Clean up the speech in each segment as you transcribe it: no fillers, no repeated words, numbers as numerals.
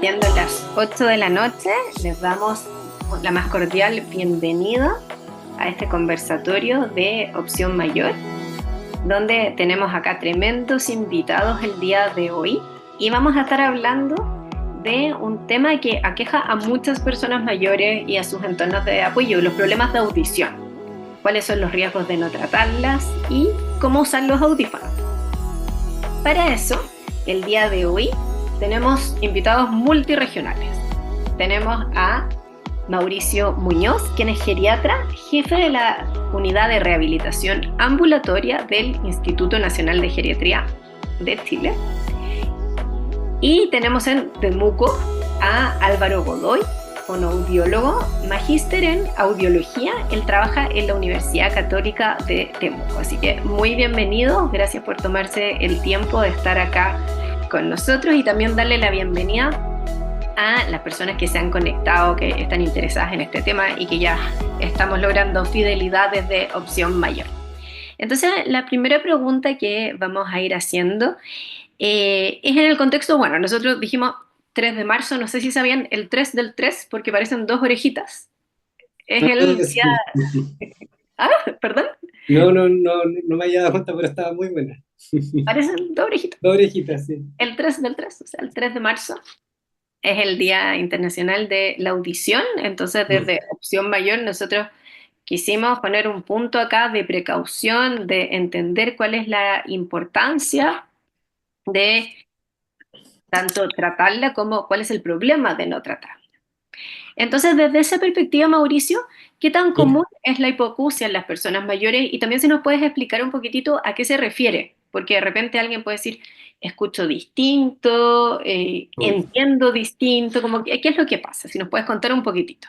Siendo las 8 de la noche, les damos la más cordial bienvenida a este conversatorio de Opción Mayor, donde tenemos acá tremendos invitados el día de hoy y vamos a estar hablando de un tema que aqueja a muchas personas mayores y a sus entornos de apoyo, los problemas de audición, cuáles son los riesgos de no tratarlas y cómo usar los audífonos. Para eso, el día de hoy tenemos invitados multirregionales. Tenemos a Mauricio Muñoz, quien es geriatra, jefe de la Unidad de Rehabilitación Ambulatoria del Instituto Nacional de Geriatría de Chile. Y tenemos en Temuco a Álvaro Godoy, fonoaudiólogo, magíster en audiología. Él trabaja en la Universidad Católica de Temuco. Así que muy bienvenido, gracias por tomarse el tiempo de estar acá con nosotros y también darle la bienvenida a las personas que se han conectado, que están interesadas en este tema y que ya estamos logrando fidelidad desde Opción Mayor. Entonces, la primera pregunta que vamos a ir haciendo es en el contexto, bueno, nosotros dijimos 3 de marzo, no sé si sabían el 3 del 3, porque parecen 2 orejitas. Es el día... Sí. Ah, perdón. No me había dado cuenta, pero estaba muy buena. Parecen 2 orejitas. 2 orejitas, sí. El 3 del 3, o sea, el 3 de marzo. Es el Día Internacional de la Audición, entonces desde Opción Mayor nosotros quisimos poner un punto acá de precaución, de entender cuál es la importancia de tanto tratarla como cuál es el problema de no tratarla. Entonces, desde esa perspectiva, Mauricio, ¿qué tan Sí. común es la hipoacusia en las personas mayores? Y también si nos puedes explicar un poquitito a qué se refiere, porque de repente alguien puede decir, escucho distinto, entiendo distinto, como, ¿qué es lo que pasa? Si nos puedes contar un poquitito.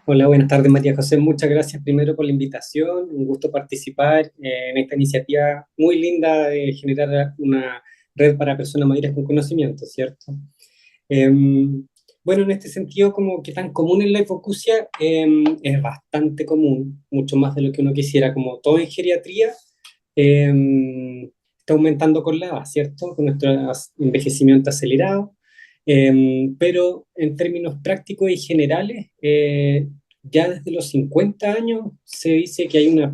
Hola, buenas tardes, María José. Muchas gracias primero por la invitación. Un gusto participar en esta iniciativa muy linda de generar una red para personas mayores con conocimiento, ¿cierto? Bueno, en este sentido, como que tan común en la hipoacusia, es bastante común, mucho más de lo que uno quisiera, como todo en geriatría, está aumentando con la edad, ¿cierto? Con nuestro envejecimiento acelerado. Pero en términos prácticos y generales, ya desde los 50 años se dice que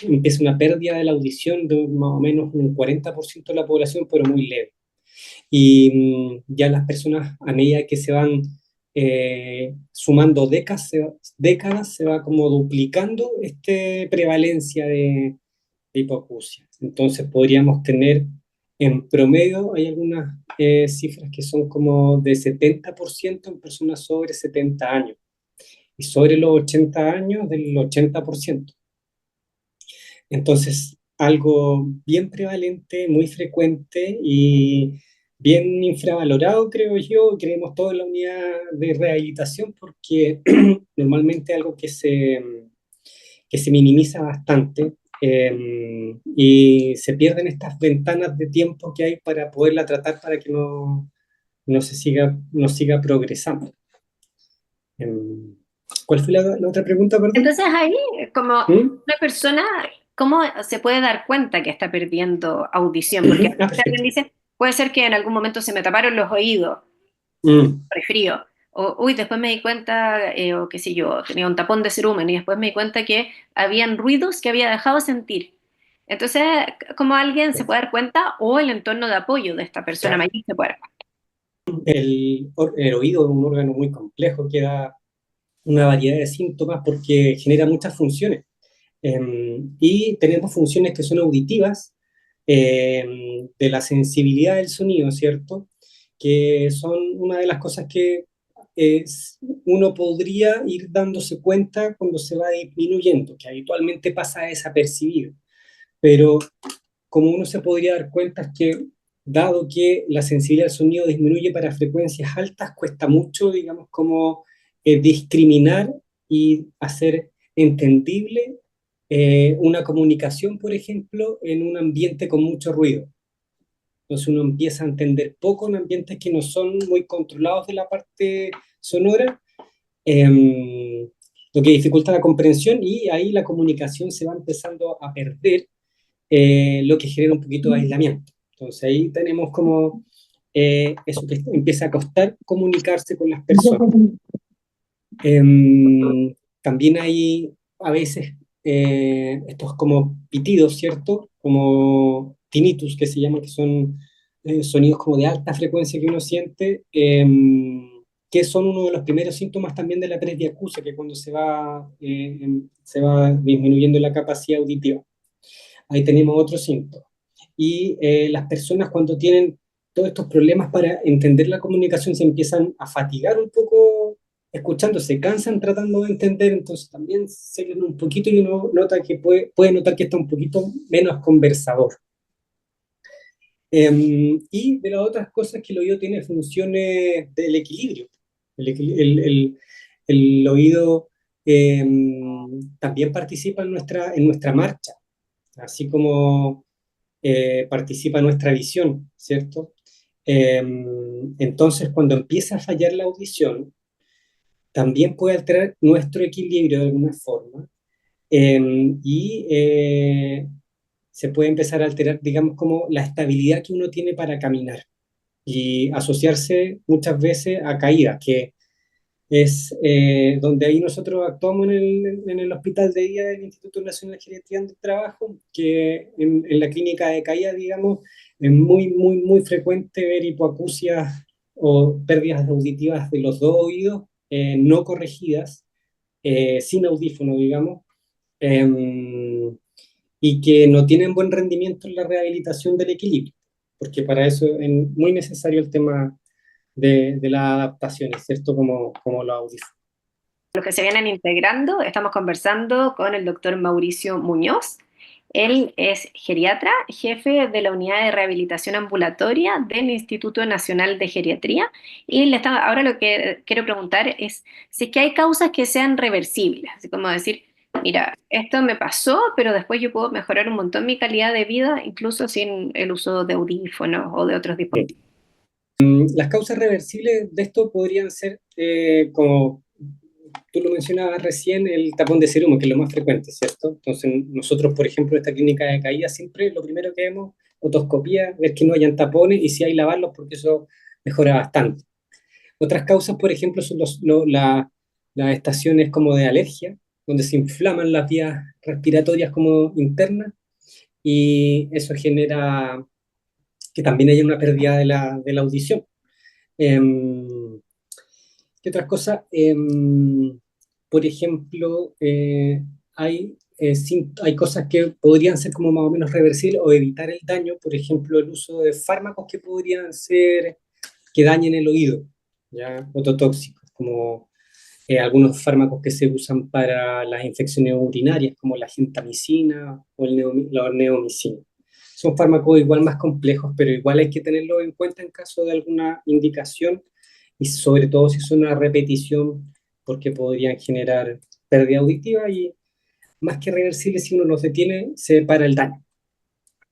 empieza una pérdida de la audición de más o menos un 40% de la población, pero muy leve. Y ya las personas, a medida que se van sumando décadas, se va como duplicando esta prevalencia de hipoacusia. Entonces podríamos tener en promedio, hay algunas cifras que son como de 70% en personas sobre 70 años y sobre los 80 años del 80%. Entonces, algo bien prevalente, muy frecuente y bien infravalorado, creo yo, creemos todos en la unidad de rehabilitación porque normalmente algo que se minimiza bastante y se pierden estas ventanas de tiempo que hay para poderla tratar para que no siga progresando. Em, ¿Cuál fue la otra pregunta, perdón? Entonces ahí, como ¿Mm? una persona, ¿cómo se puede dar cuenta que está perdiendo audición? Porque Ah, alguien perfecto. dice, puede ser que en algún momento se me taparon los oídos, Mm. resfrío, o uy, después me di cuenta, o qué sé yo, tenía un tapón de cerumen y después me di cuenta que habían ruidos que había dejado de sentir. Entonces, ¿cómo alguien se puede dar cuenta o el entorno de apoyo de esta persona Claro. mayor se puede dar cuenta? El oído es un órgano muy complejo que da una variedad de síntomas porque genera muchas funciones. Y tenemos funciones que son auditivas, de la sensibilidad del sonido, ¿cierto? Que son una de las cosas que uno podría ir dándose cuenta cuando se va disminuyendo, que habitualmente pasa desapercibido. Pero como uno se podría dar cuenta es que, dado que la sensibilidad al sonido disminuye para frecuencias altas, cuesta mucho, digamos, como discriminar y hacer entendible una comunicación, por ejemplo, en un ambiente con mucho ruido. Entonces uno empieza a entender poco en ambientes que no son muy controlados de la parte sonora, lo que dificulta la comprensión y ahí la comunicación se va empezando a perder, lo que genera un poquito de aislamiento. Entonces ahí tenemos como eso que empieza a costar comunicarse con las personas. Em, También hay a veces estos como pitidos, ¿cierto? Como tinnitus que se llaman, que son sonidos como de alta frecuencia que uno siente, que son uno de los primeros síntomas también de la presbiacusia, que cuando se va disminuyendo la capacidad auditiva. Ahí tenemos otro síntoma. Y las personas cuando tienen todos estos problemas para entender la comunicación se empiezan a fatigar un poco escuchando, se cansan tratando de entender, entonces también se leen un poquito y uno nota que puede notar que está un poquito menos conversador. Y de las otras cosas que el oído tiene funciones del equilibrio. El oído también participa en nuestra marcha, así como participa nuestra visión, ¿cierto? Entonces, cuando empieza a fallar la audición, también puede alterar nuestro equilibrio de alguna forma y se puede empezar a alterar, digamos, como la estabilidad que uno tiene para caminar y asociarse muchas veces a caídas, que es donde ahí nosotros actuamos en el hospital de día del Instituto Nacional de Geriatría donde trabajo, que en la clínica de caída, digamos, es muy frecuente ver hipoacusias o pérdidas auditivas de los dos oídos no corregidas, sin audífono, digamos, y que no tienen buen rendimiento en la rehabilitación del equilibrio, porque para eso es muy necesario el tema de las adaptaciones, ¿cierto? Como los audífonos. Los que se vienen integrando, estamos conversando con el doctor Mauricio Muñoz. Él es geriatra, jefe de la unidad de rehabilitación ambulatoria del Instituto Nacional de Geriatría. Y ahora lo que quiero preguntar es si es que hay causas que sean reversibles, así como decir, mira, esto me pasó, pero después yo puedo mejorar un montón mi calidad de vida, incluso sin el uso de audífonos o de otros dispositivos. Las causas reversibles de esto podrían ser, como tú lo mencionabas recién, el tapón de cerumen, que es lo más frecuente, ¿cierto? Entonces, nosotros, por ejemplo, en esta clínica de caída, siempre lo primero que vemos, otoscopía, ver que no hayan tapones y si hay lavarlos, porque eso mejora bastante. Otras causas, por ejemplo, son las estaciones como de alergia, donde se inflaman las vías respiratorias como internas y eso genera que también haya una pérdida de la audición. Em, ¿Qué otras cosas? Por ejemplo, hay cosas que podrían ser como más o menos reversibles o evitar el daño, por ejemplo, el uso de fármacos que podrían ser que dañen el oído, ¿ya? Ototóxicos, como algunos fármacos que se usan para las infecciones urinarias, como la gentamicina o la neomicina. Son fármacos igual más complejos, pero igual hay que tenerlo en cuenta en caso de alguna indicación y sobre todo si son una repetición, porque podrían generar pérdida auditiva y más que reversible, si uno los detiene, se para el daño.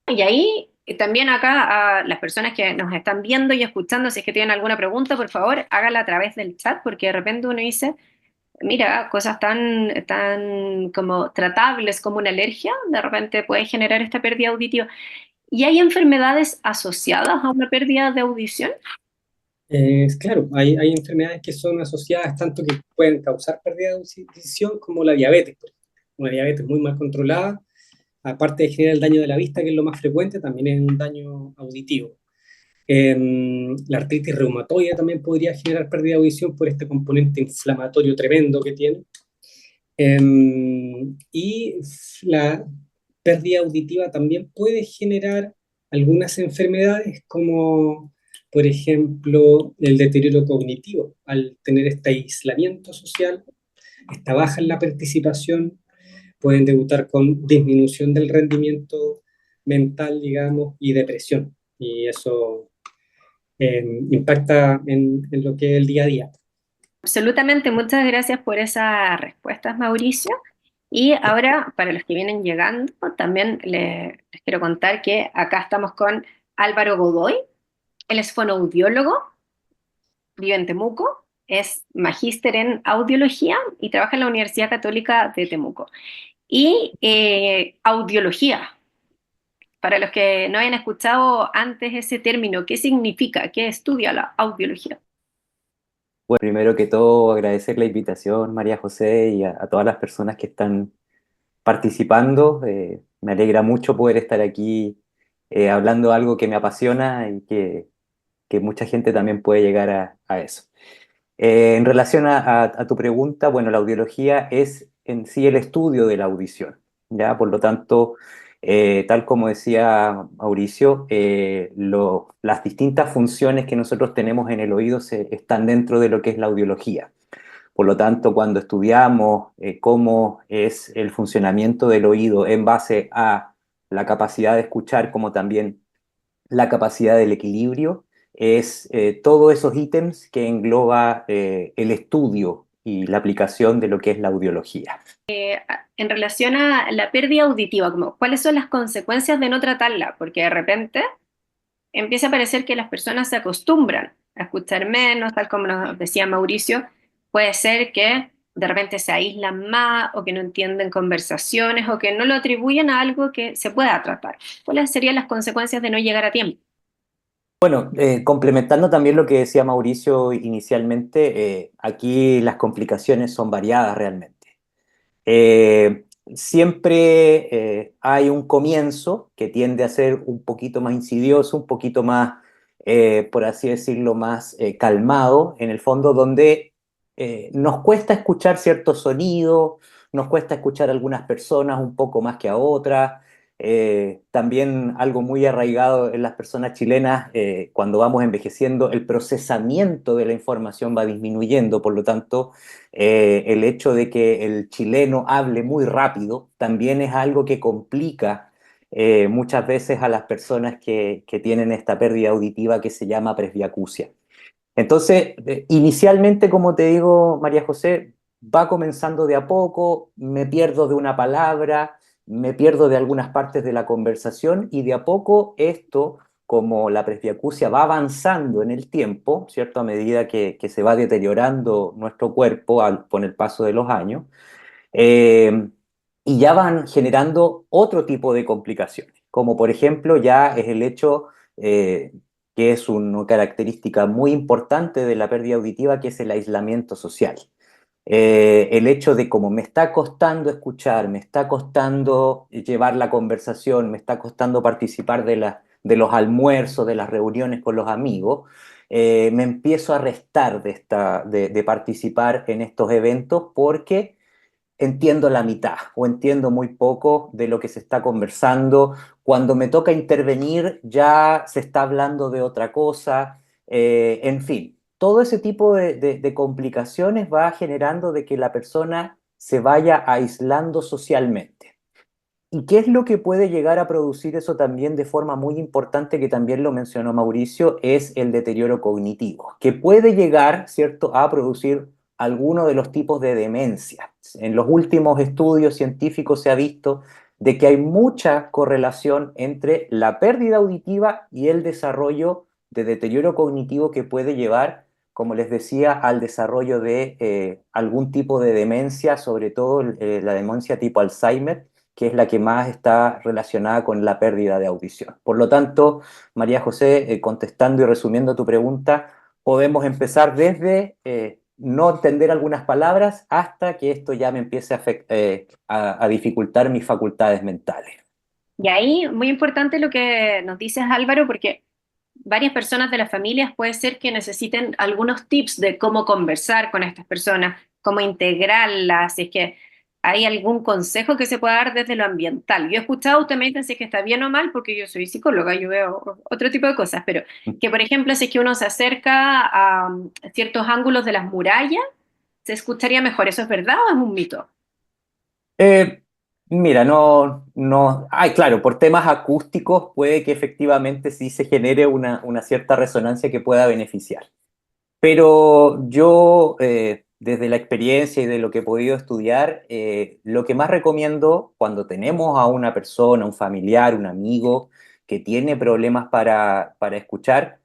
Y ahí también acá a las personas que nos están viendo y escuchando, si es que tienen alguna pregunta, por favor, hágala a través del chat, porque de repente uno dice, mira, cosas tan como tratables como una alergia, de repente puede generar esta pérdida auditiva. ¿Y hay enfermedades asociadas a una pérdida de audición? Claro, hay enfermedades que son asociadas tanto que pueden causar pérdida de audición como la diabetes, por ejemplo. Una diabetes muy mal controlada, aparte de generar el daño de la vista, que es lo más frecuente, también es un daño auditivo. La artritis reumatoide también podría generar pérdida de audición por este componente inflamatorio tremendo que tiene. Y la pérdida auditiva también puede generar algunas enfermedades como, por ejemplo, el deterioro cognitivo. Al tener este aislamiento social, esta baja en la participación, pueden debutar con disminución del rendimiento mental, digamos, y depresión. Y eso impacta en lo que es el día a día. Absolutamente, muchas gracias por esas respuestas, Mauricio. Y ahora, para los que vienen llegando, también les quiero contar que acá estamos con Álvaro Godoy. Él es fonoaudiólogo, vive en Temuco, es magíster en audiología y trabaja en la Universidad Católica de Temuco. Y audiología, para los que no hayan escuchado antes ese término, ¿qué significa? ¿Qué estudia la audiología? Bueno, primero que todo, agradecer la invitación, María José, y a todas las personas que están participando. Me alegra mucho poder estar aquí hablando de algo que me apasiona y que mucha gente también puede llegar a eso. En relación a tu pregunta, bueno, la audiología es en sí el estudio de la audición, ¿ya? Por lo tanto, tal como decía Mauricio, las distintas funciones que nosotros tenemos en el oído están dentro de lo que es la audiología. Por lo tanto, cuando estudiamos cómo es el funcionamiento del oído en base a la capacidad de escuchar, como también la capacidad del equilibrio, es todos esos ítems que engloba el estudio y la aplicación de lo que es la audiología. En relación a la pérdida auditiva, como, ¿cuáles son las consecuencias de no tratarla? Porque de repente empieza a parecer que las personas se acostumbran a escuchar menos, tal como nos decía Mauricio, puede ser que de repente se aíslan más o que no entienden conversaciones o que no lo atribuyen a algo que se pueda tratar. ¿Cuáles serían las consecuencias de no llegar a tiempo? Bueno, complementando también lo que decía Mauricio inicialmente, aquí las complicaciones son variadas realmente. Siempre hay un comienzo que tiende a ser un poquito más insidioso, un poquito más, por así decirlo, más calmado, en el fondo donde nos cuesta escuchar ciertos sonidos, nos cuesta escuchar a algunas personas un poco más que a otras. También algo muy arraigado en las personas chilenas, cuando vamos envejeciendo, el procesamiento de la información va disminuyendo, por lo tanto, el hecho de que el chileno hable muy rápido también es algo que complica muchas veces a las personas que tienen esta pérdida auditiva que se llama presbiacusia. Entonces, inicialmente, como te digo, María José, va comenzando de a poco, me pierdo de una palabra, me pierdo de algunas partes de la conversación y de a poco esto, como la presbiacusia va avanzando en el tiempo, ¿cierto? A medida que se va deteriorando nuestro cuerpo con el paso de los años, eh, y ya van generando otro tipo de complicaciones, como por ejemplo ya es el hecho que es una característica muy importante de la pérdida auditiva, que es el aislamiento social. El hecho de cómo me está costando escuchar, me está costando llevar la conversación, me está costando participar de los almuerzos, de las reuniones con los amigos, me empiezo a restar de participar en estos eventos porque entiendo la mitad o entiendo muy poco de lo que se está conversando. Cuando me toca intervenir ya se está hablando de otra cosa. En fin, todo ese tipo de complicaciones va generando de que la persona se vaya aislando socialmente. ¿Y qué es lo que puede llegar a producir eso también de forma muy importante, que también lo mencionó Mauricio? Es el deterioro cognitivo, que puede llegar, ¿cierto?, a producir alguno de los tipos de demencia. En los últimos estudios científicos se ha visto de que hay mucha correlación entre la pérdida auditiva y el desarrollo de deterioro cognitivo que puede llevar, como les decía, al desarrollo de algún tipo de demencia, sobre todo la demencia tipo Alzheimer, que es la que más está relacionada con la pérdida de audición. Por lo tanto, María José, contestando y resumiendo tu pregunta, podemos empezar desde no entender algunas palabras hasta que esto ya me empiece a dificultar mis facultades mentales. Y ahí, muy importante lo que nos dices, Álvaro, porque varias personas de las familias puede ser que necesiten algunos tips de cómo conversar con estas personas, cómo integrarlas, si es que hay algún consejo que se pueda dar desde lo ambiental. Yo he escuchado, usted me dice si es que está bien o mal, porque yo soy psicóloga, yo veo otro tipo de cosas, pero que por ejemplo, si es que uno se acerca a ciertos ángulos de las murallas, se escucharía mejor. ¿Eso es verdad o es un mito? Eh, Mira, ay, claro, por temas acústicos puede que efectivamente sí se genere una cierta resonancia que pueda beneficiar. Pero yo, desde la experiencia y de lo que he podido estudiar, lo que más recomiendo cuando tenemos a una persona, un familiar, un amigo que tiene problemas para escuchar,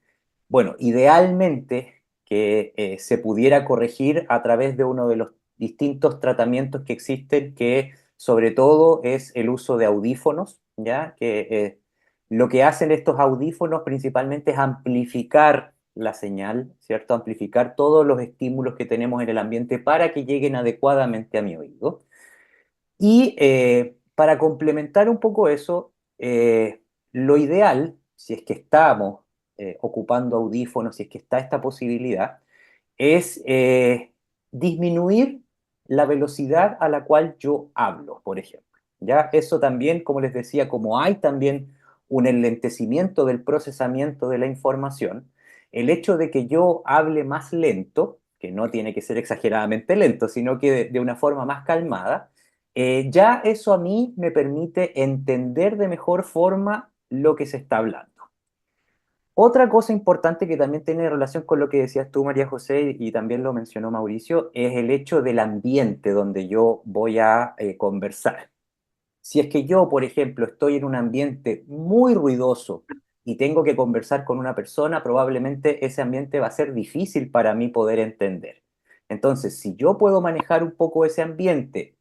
bueno, idealmente que se pudiera corregir a través de uno de los distintos tratamientos que existen, que sobre todo es el uso de audífonos, ¿ya? Que Lo que hacen estos audífonos principalmente es amplificar la señal, ¿cierto? Amplificar todos los estímulos que tenemos en el ambiente para que lleguen adecuadamente a mi oído. Y para complementar un poco eso, lo ideal, si es que estamos ocupando audífonos, si es que está esta posibilidad, es disminuir la velocidad a la cual yo hablo, por ejemplo. ¿Ya? Eso también, como les decía, como hay también un enlentecimiento del procesamiento de la información, el hecho de que yo hable más lento, que no tiene que ser exageradamente lento, sino que de una forma más calmada, ya eso a mí me permite entender de mejor forma lo que se está hablando. Otra cosa importante que también tiene relación con lo que decías tú, María José, y también lo mencionó Mauricio, es el hecho del ambiente donde yo voy a conversar. Si es que yo, por ejemplo, estoy en un ambiente muy ruidoso y tengo que conversar con una persona, probablemente ese ambiente va a ser difícil para mí poder entender. Entonces, si yo puedo manejar un poco ese ambiente,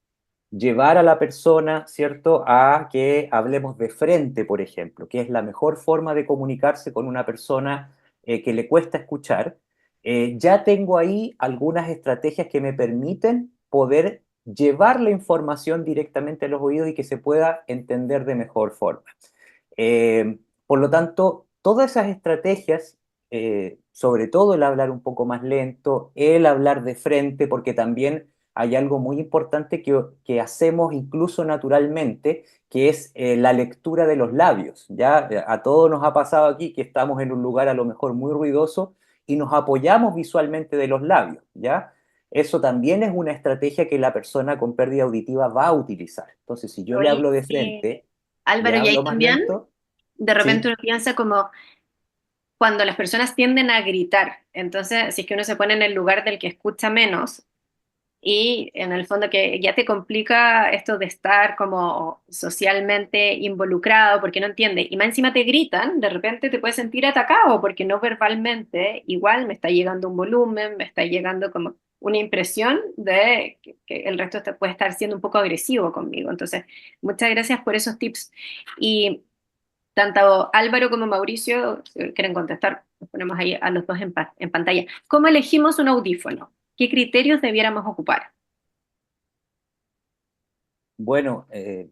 llevar a la persona, ¿cierto?, a que hablemos de frente, por ejemplo, que es la mejor forma de comunicarse con una persona que le cuesta escuchar, ya tengo ahí algunas estrategias que me permiten poder llevar la información directamente a los oídos y que se pueda entender de mejor forma. Por lo tanto, todas esas estrategias, sobre todo el hablar un poco más lento, el hablar de frente, porque también hay algo muy importante que hacemos incluso naturalmente, que es la lectura de los labios. ¿Ya? A todos nos ha pasado aquí que estamos en un lugar a lo mejor muy ruidoso y nos apoyamos visualmente de los labios. ¿Ya? Eso también es una estrategia que la persona con pérdida auditiva va a utilizar. Entonces, si yo le Oye, hablo de frente, le Álvaro, y ahí hablo más también lento, de repente ¿sí? uno piensa como cuando las personas tienden a gritar. Entonces, si es que uno se pone en el lugar del que escucha menos y en el fondo que ya te complica esto de estar como socialmente involucrado porque no entiende y más encima te gritan, de repente te puedes sentir atacado porque no verbalmente igual me está llegando un volumen, me está llegando como una impresión de que el resto puede estar siendo un poco agresivo conmigo. Entonces, muchas gracias por esos tips. Y tanto Álvaro como Mauricio, si quieren contestar, nos ponemos ahí a los dos en pantalla. ¿Cómo elegimos un audífono? ¿Qué criterios debiéramos ocupar? Bueno,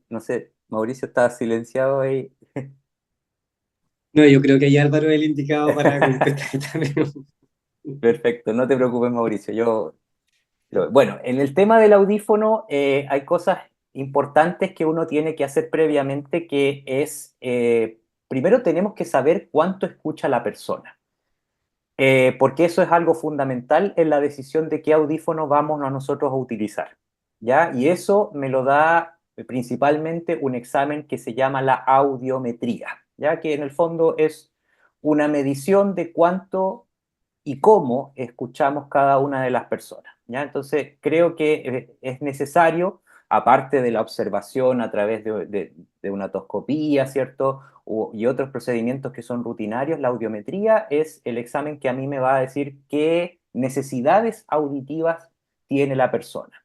no sé, Mauricio está silenciado ahí. No, yo creo que ahí Álvaro es el indicado para contestar también. Perfecto, no te preocupes, Mauricio. Bueno, en el tema del audífono hay cosas importantes que uno tiene que hacer previamente, que es, primero tenemos que saber cuánto escucha la persona. Porque eso es algo fundamental en la decisión de qué audífono vamos a nosotros a utilizar, ¿ya? Y eso me lo da principalmente un examen que se llama la audiometría, ¿ya? Que en el fondo es una medición de cuánto y cómo escuchamos cada una de las personas, ¿ya? Entonces, creo que es necesario, aparte de la observación a través de una toscopía, ¿cierto? Y otros procedimientos que son rutinarios, la audiometría es el examen que a mí me va a decir qué necesidades auditivas tiene la persona.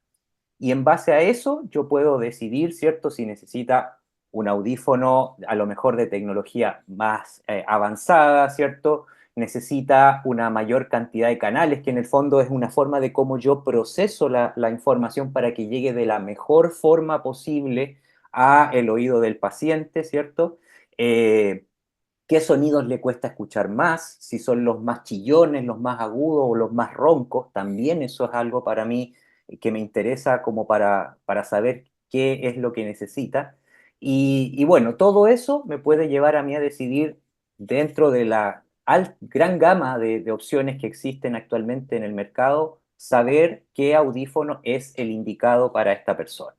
Y en base a eso, yo puedo decidir, ¿cierto? Si necesita un audífono a lo mejor de tecnología más avanzada, ¿cierto? Necesita una mayor cantidad de canales, que en el fondo es una forma de cómo yo proceso la información para que llegue de la mejor forma posible a el oído del paciente, ¿cierto? ¿Qué sonidos le cuesta escuchar más? Si son los más chillones, los más agudos o los más roncos, también eso es algo para mí que me interesa como para saber qué es lo que necesita. Y bueno, todo eso me puede llevar a mí a decidir dentro de la gran gama de opciones que existen actualmente en el mercado, saber qué audífono es el indicado para esta persona.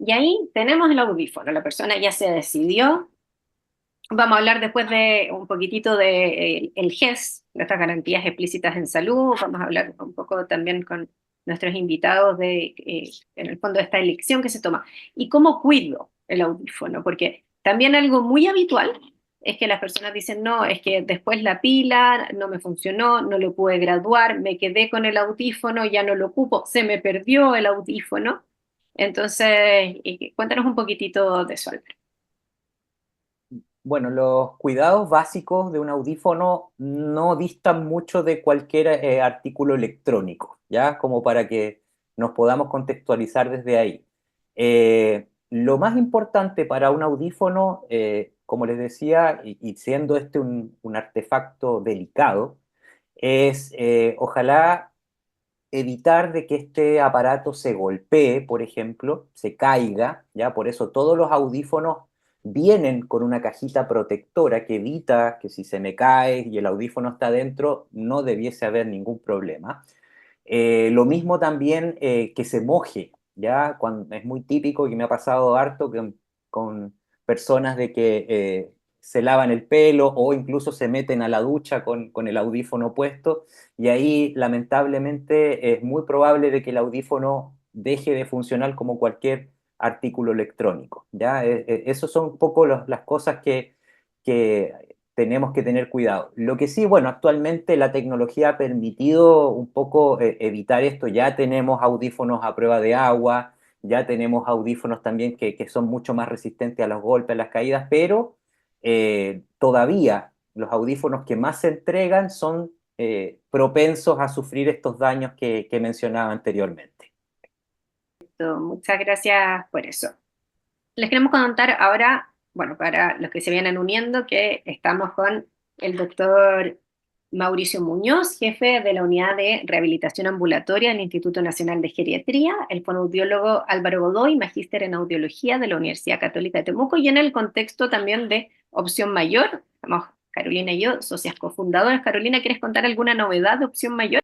Y ahí tenemos el audífono, la persona ya se decidió. Vamos a hablar después de un poquitito de el GES, de estas garantías explícitas en salud. Vamos a hablar un poco también con nuestros invitados de, en el fondo, de esta elección que se toma. Y cómo cuido el audífono, porque también algo muy habitual es que las personas dicen, no, es que después la pila no me funcionó, no lo pude graduar, me quedé con el audífono, ya no lo ocupo, se me perdió el audífono. Entonces, cuéntanos un poquitito de eso, Álvaro. Bueno, los cuidados básicos de un audífono no distan mucho de cualquier artículo electrónico, ¿ya? Como para que nos podamos contextualizar desde ahí. Lo más importante para un audífono, como les decía, y siendo este un artefacto delicado, es ojalá evitar de que este aparato se golpee, por ejemplo, se caiga, ¿ya? Por eso todos los audífonos vienen con una cajita protectora que evita que si se me cae y el audífono está dentro, no debiese haber ningún problema. Lo mismo también que se moje, ¿ya? Es muy típico que me ha pasado harto con personas de que se lavan el pelo o incluso se meten a la ducha con el audífono puesto y ahí lamentablemente es muy probable de que el audífono deje de funcionar como cualquier artículo electrónico, ¿ya? Esas son un poco las cosas que tenemos que tener cuidado. Lo que sí, bueno, actualmente la tecnología ha permitido un poco evitar esto. Ya tenemos audífonos a prueba de agua, ya tenemos audífonos también que son mucho más resistentes a los golpes, a las caídas, pero todavía los audífonos que más se entregan son propensos a sufrir estos daños que mencionaba anteriormente. Muchas gracias por eso. Les queremos contar ahora, bueno, para los que se vienen uniendo, que estamos con el doctor Mauricio Muñoz, jefe de la Unidad de Rehabilitación Ambulatoria del Instituto Nacional de Geriatría, el fonoaudiólogo Álvaro Godoy, magíster en audiología de la Universidad Católica de Temuco, y en el contexto también de Opción Mayor. Estamos Carolina y yo, socias cofundadoras. Carolina, ¿quieres contar alguna novedad de Opción Mayor?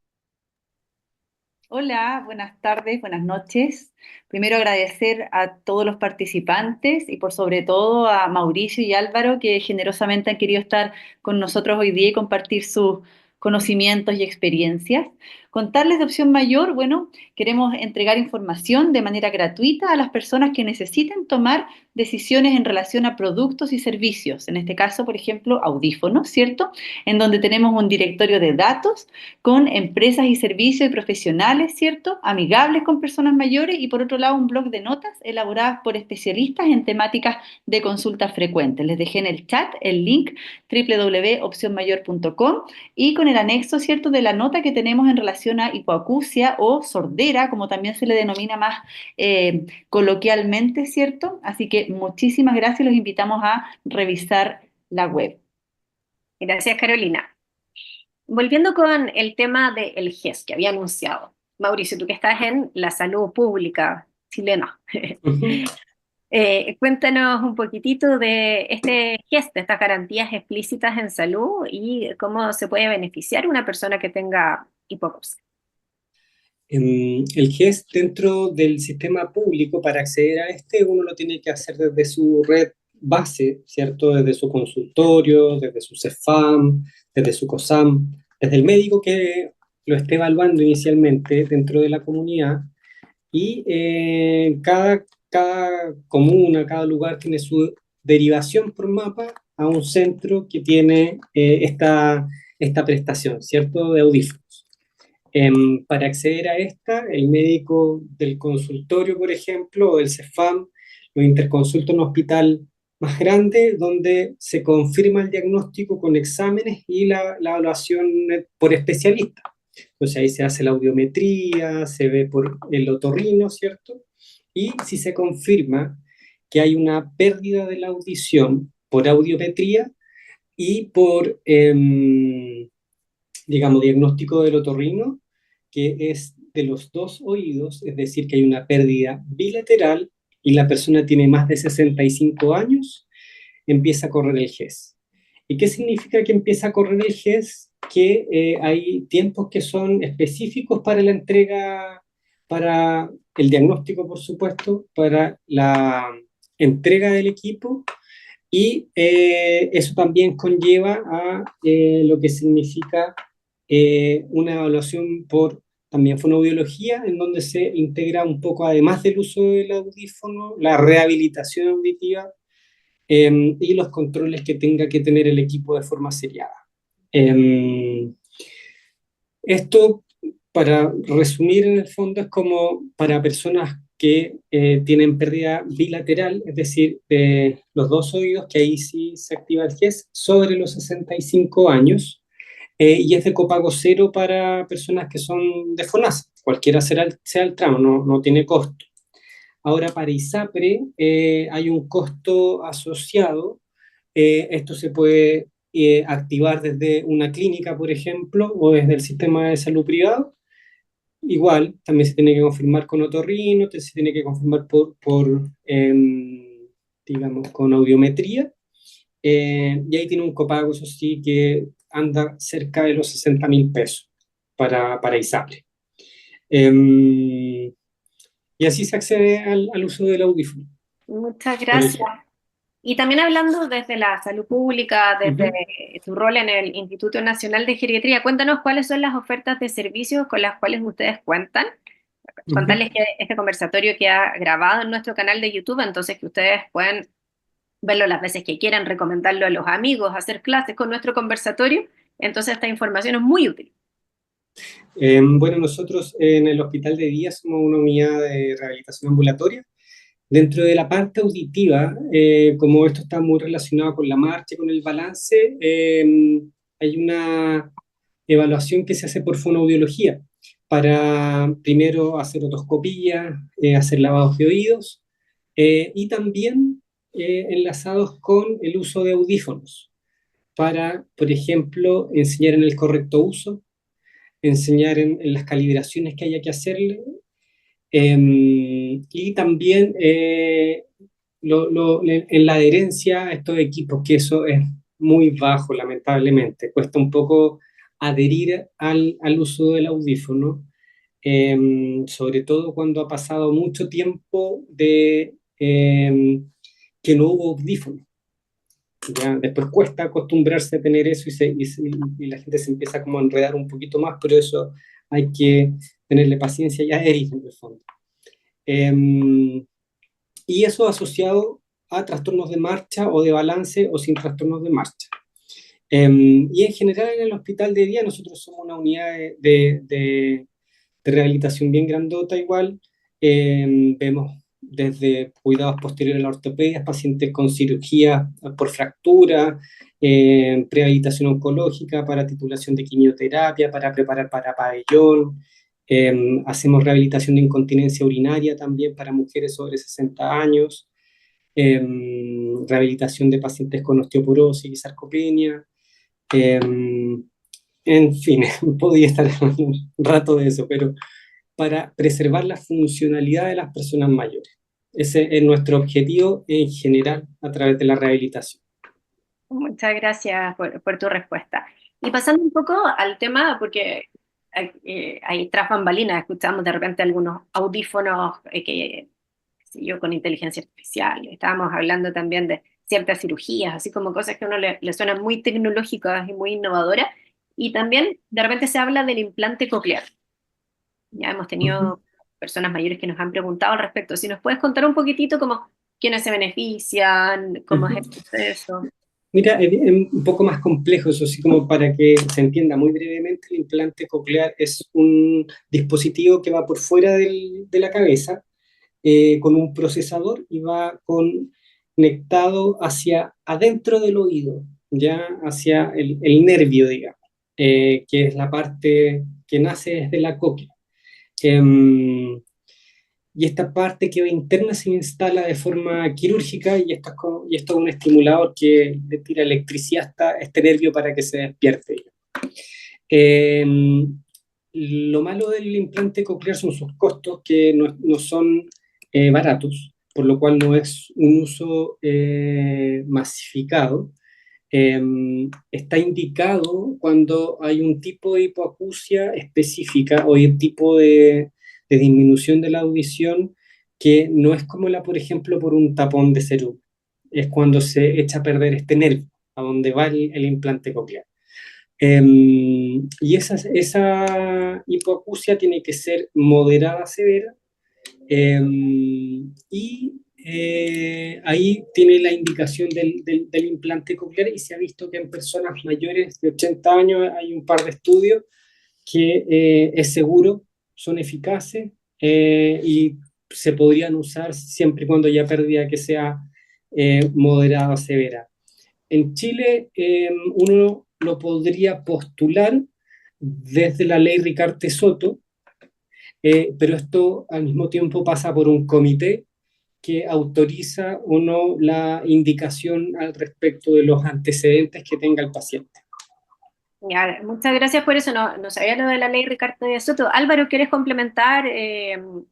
Hola, buenas tardes, buenas noches. Primero agradecer a todos los participantes y por sobre todo a Mauricio y Álvaro que generosamente han querido estar con nosotros hoy día y compartir sus conocimientos y experiencias. Contarles de Opción Mayor, bueno, queremos entregar información de manera gratuita a las personas que necesiten tomar decisiones en relación a productos y servicios. En este caso, por ejemplo, audífonos, ¿cierto? En donde tenemos un directorio de datos con empresas y servicios y profesionales, ¿cierto? Amigables con personas mayores y por otro lado un blog de notas elaboradas por especialistas en temáticas de consultas frecuentes. Les dejé en el chat el link www.opcionmayor.com y con el anexo, ¿cierto?, de la nota que tenemos en relación a hipoacusia o sordera, como también se le denomina más coloquialmente, ¿cierto? Así que muchísimas gracias, los invitamos a revisar la web. Gracias, Carolina. Volviendo con el tema del GES que había anunciado. Mauricio, tú que estás en la salud pública chilena, cuéntanos un poquitito de este GES, de estas garantías explícitas en salud y cómo se puede beneficiar una persona que tenga hipoacusia. El GES dentro del sistema público, para acceder a uno lo tiene que hacer desde su red base, ¿cierto? Desde su consultorio, desde su CEFAM, desde su COSAM, desde el médico que lo esté evaluando inicialmente dentro de la comunidad. Y cada comuna, cada lugar tiene su derivación por mapa a un centro que tiene esta prestación, ¿cierto? De audífonos. Para acceder a el médico del consultorio, por ejemplo, o del CEFAM, lo interconsulta en un hospital más grande, donde se confirma el diagnóstico con exámenes y la evaluación por especialista. Entonces ahí se hace la audiometría, se ve por el otorrino, ¿cierto? Y si se confirma que hay una pérdida de la audición por audiometría y por, digamos, diagnóstico del otorrino, que es de los dos oídos, es decir, que hay una pérdida bilateral y la persona tiene más de 65 años, empieza a correr el GES. ¿Y qué significa que empieza a correr el GES? Que hay tiempos que son específicos para la entrega, para el diagnóstico, por supuesto, para la entrega del equipo, y eso también conlleva a lo que significa una evaluación por también fonoaudiología, en donde se integra un poco, además del uso del audífono, la rehabilitación auditiva y los controles que tenga que tener el equipo de forma seriada. Esto, para resumir en el fondo, es como para personas que tienen pérdida bilateral, es decir, de los dos oídos, que ahí sí se activa el GES, sobre los 65 años, y es de copago cero para personas que son de FONASA, cualquiera sea el tramo, no tiene costo. Ahora, para ISAPRE hay un costo asociado. Esto se puede activar desde una clínica, por ejemplo, o desde el sistema de salud privado. Igual, también se tiene que confirmar con otorrino, se tiene que confirmar digamos, con audiometría. Y ahí tiene un copago, eso sí, que anda cerca de los 60.000 pesos para ISAPRE. Y así se accede al uso del audífono. Muchas Por gracias. ejemplo. Y también hablando desde la salud pública, desde Ujú, tu rol en el Instituto Nacional de Geriatría, cuéntanos cuáles son las ofertas de servicios con las cuales ustedes cuentan. ujú. Contarles que este conversatorio queda grabado en nuestro canal de YouTube, entonces que ustedes pueden verlo las veces que quieran, recomendarlo a los amigos, hacer clases con nuestro conversatorio. Entonces esta información es muy útil. Bueno, nosotros en el Hospital de Día somos una unidad de rehabilitación ambulatoria. Dentro de la parte auditiva, como esto está muy relacionado con la marcha, con el balance, hay una evaluación que se hace por fonoaudiología para primero hacer otoscopía, hacer lavados de oídos y también enlazados con el uso de audífonos para, por ejemplo, enseñar en el correcto uso, enseñar en las calibraciones que haya que hacerle y también en la adherencia a estos equipos, que eso es muy bajo, lamentablemente. Cuesta un poco adherir al uso del audífono, sobre todo cuando ha pasado mucho tiempo de que no hubo audífono. Ya, después cuesta acostumbrarse a tener eso y la gente se empieza como a enredar un poquito más, pero eso hay que tenerle paciencia y adherir en el fondo. Y eso asociado a trastornos de marcha o de balance o sin trastornos de marcha. Y en general en el hospital de día nosotros somos una unidad de rehabilitación bien grandota igual. Vemos desde cuidados posteriores a la ortopedia, pacientes con cirugía por fractura, prehabilitación oncológica para titulación de quimioterapia, para preparar para pabellón. Hacemos rehabilitación de incontinencia urinaria también para mujeres sobre 60 años, rehabilitación de pacientes con osteoporosis y sarcopenia. En fin, podría estar hablando un rato de eso, pero para preservar la funcionalidad de las personas mayores. Ese es nuestro objetivo en general a través de la rehabilitación. Muchas gracias por tu respuesta. Y pasando un poco al tema, porque hay tras bambalinas, escuchamos de repente algunos audífonos qué sé yo, con inteligencia artificial. Estábamos hablando también de ciertas cirugías, así como cosas que a uno le suenan muy tecnológicas y muy innovadoras. Y también de repente se habla del implante coclear. Ya hemos Ujú. tenido personas mayores que nos han preguntado al respecto. Si nos puedes contar un poquitito como quiénes se benefician, cómo es el Ujú. proceso. Mira, es un poco más complejo, eso sí, como para que se entienda muy brevemente, el implante coclear es un dispositivo que va por fuera de la cabeza con un procesador y va conectado hacia adentro del oído, ya hacia el nervio, digamos, que es la parte que nace desde la cóclea. Em, y esta parte que va interna se instala de forma quirúrgica y esto es un estimulador que le tira electricidad hasta este nervio para que se despierte. Eh, lo malo del implante coclear son sus costos, que no son baratos, por lo cual no es un uso masificado. Eh, Está indicado cuando hay un tipo de hipoacusia específica o un tipo de disminución de la audición que no es como por ejemplo, por un tapón de cerumen. Es cuando se echa a perder este nervio, a donde va el implante coclear. Y esa hipoacusia tiene que ser moderada a severa, y ahí tiene la indicación del implante coclear y se ha visto que en personas mayores de 80 años hay un par de estudios que es seguro, son eficaces y se podrían usar siempre y cuando haya pérdida que sea moderada o severa. En Chile uno lo podría postular desde la ley Ricarte Soto, pero esto al mismo tiempo pasa por un comité que autoriza o no la indicación al respecto de los antecedentes que tenga el paciente. Ya, muchas gracias por eso. No, no sabía lo de la ley Ricardo de Soto. Álvaro, ¿quieres complementar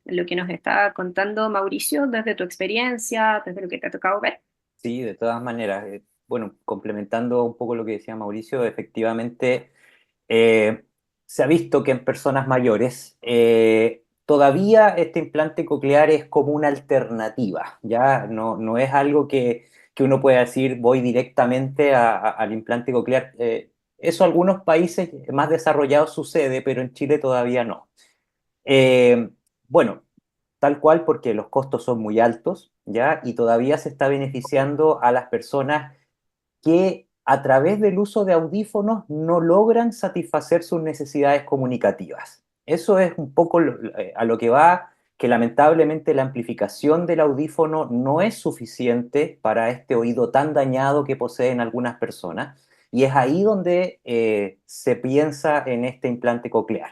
lo que nos está contando Mauricio desde tu experiencia, desde lo que te ha tocado ver? Sí, de todas maneras. Bueno, complementando un poco lo que decía Mauricio, efectivamente eh, se ha visto que en personas mayores todavía este implante coclear es como una alternativa, ya no es algo que uno pueda decir voy directamente al implante coclear. Eso en algunos países más desarrollados sucede, pero en Chile todavía no. Eh, bueno, tal cual porque los costos son muy altos, ¿ya? Y todavía se está beneficiando a las personas que a través del uso de audífonos no logran satisfacer sus necesidades comunicativas. Eso es un poco a lo que va, que lamentablemente la amplificación del audífono no es suficiente para este oído tan dañado que poseen algunas personas, y es ahí donde se piensa en este implante coclear.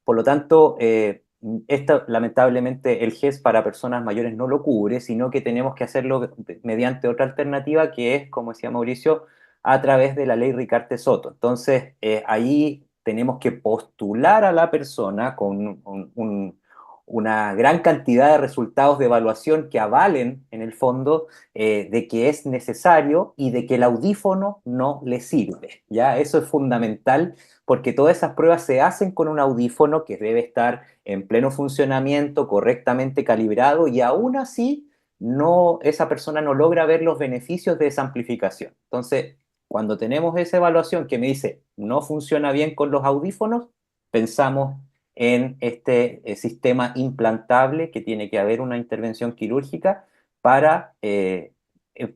Por lo tanto, lamentablemente el GES para personas mayores no lo cubre, sino que tenemos que hacerlo mediante otra alternativa que es, como decía Mauricio, a través de la ley Ricarte Soto. Entonces, ahí tenemos que postular a la persona con una gran cantidad de resultados de evaluación que avalen, en el fondo, de que es necesario y de que el audífono no le sirve. ¿Ya? Eso es fundamental porque todas esas pruebas se hacen con un audífono que debe estar en pleno funcionamiento, correctamente calibrado, y aún así esa persona no logra ver los beneficios de esa amplificación. Entonces, cuando tenemos esa evaluación que me dice no funciona bien con los audífonos, pensamos en este sistema implantable, que tiene que haber una intervención quirúrgica para,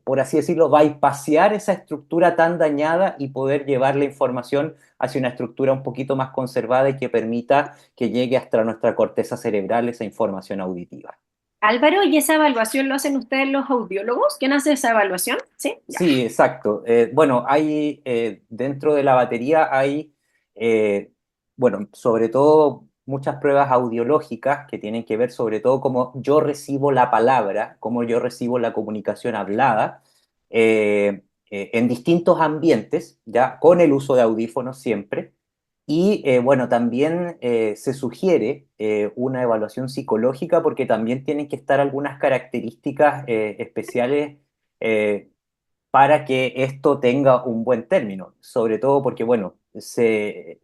por así decirlo, bypassear esa estructura tan dañada y poder llevar la información hacia una estructura un poquito más conservada y que permita que llegue hasta nuestra corteza cerebral esa información auditiva. Álvaro, ¿y esa evaluación lo hacen ustedes los audiólogos? ¿Quién hace esa evaluación? Sí, ya. Sí, exacto. Bueno, hay dentro de la batería hay, eh, bueno, sobre todo muchas pruebas audiológicas que tienen que ver sobre todo cómo yo recibo la palabra, cómo yo recibo la comunicación hablada en distintos ambientes, ya con el uso de audífonos siempre. Y bueno, también se sugiere una evaluación psicológica porque también tienen que estar algunas características especiales eh, para que esto tenga un buen término, sobre todo porque, bueno, se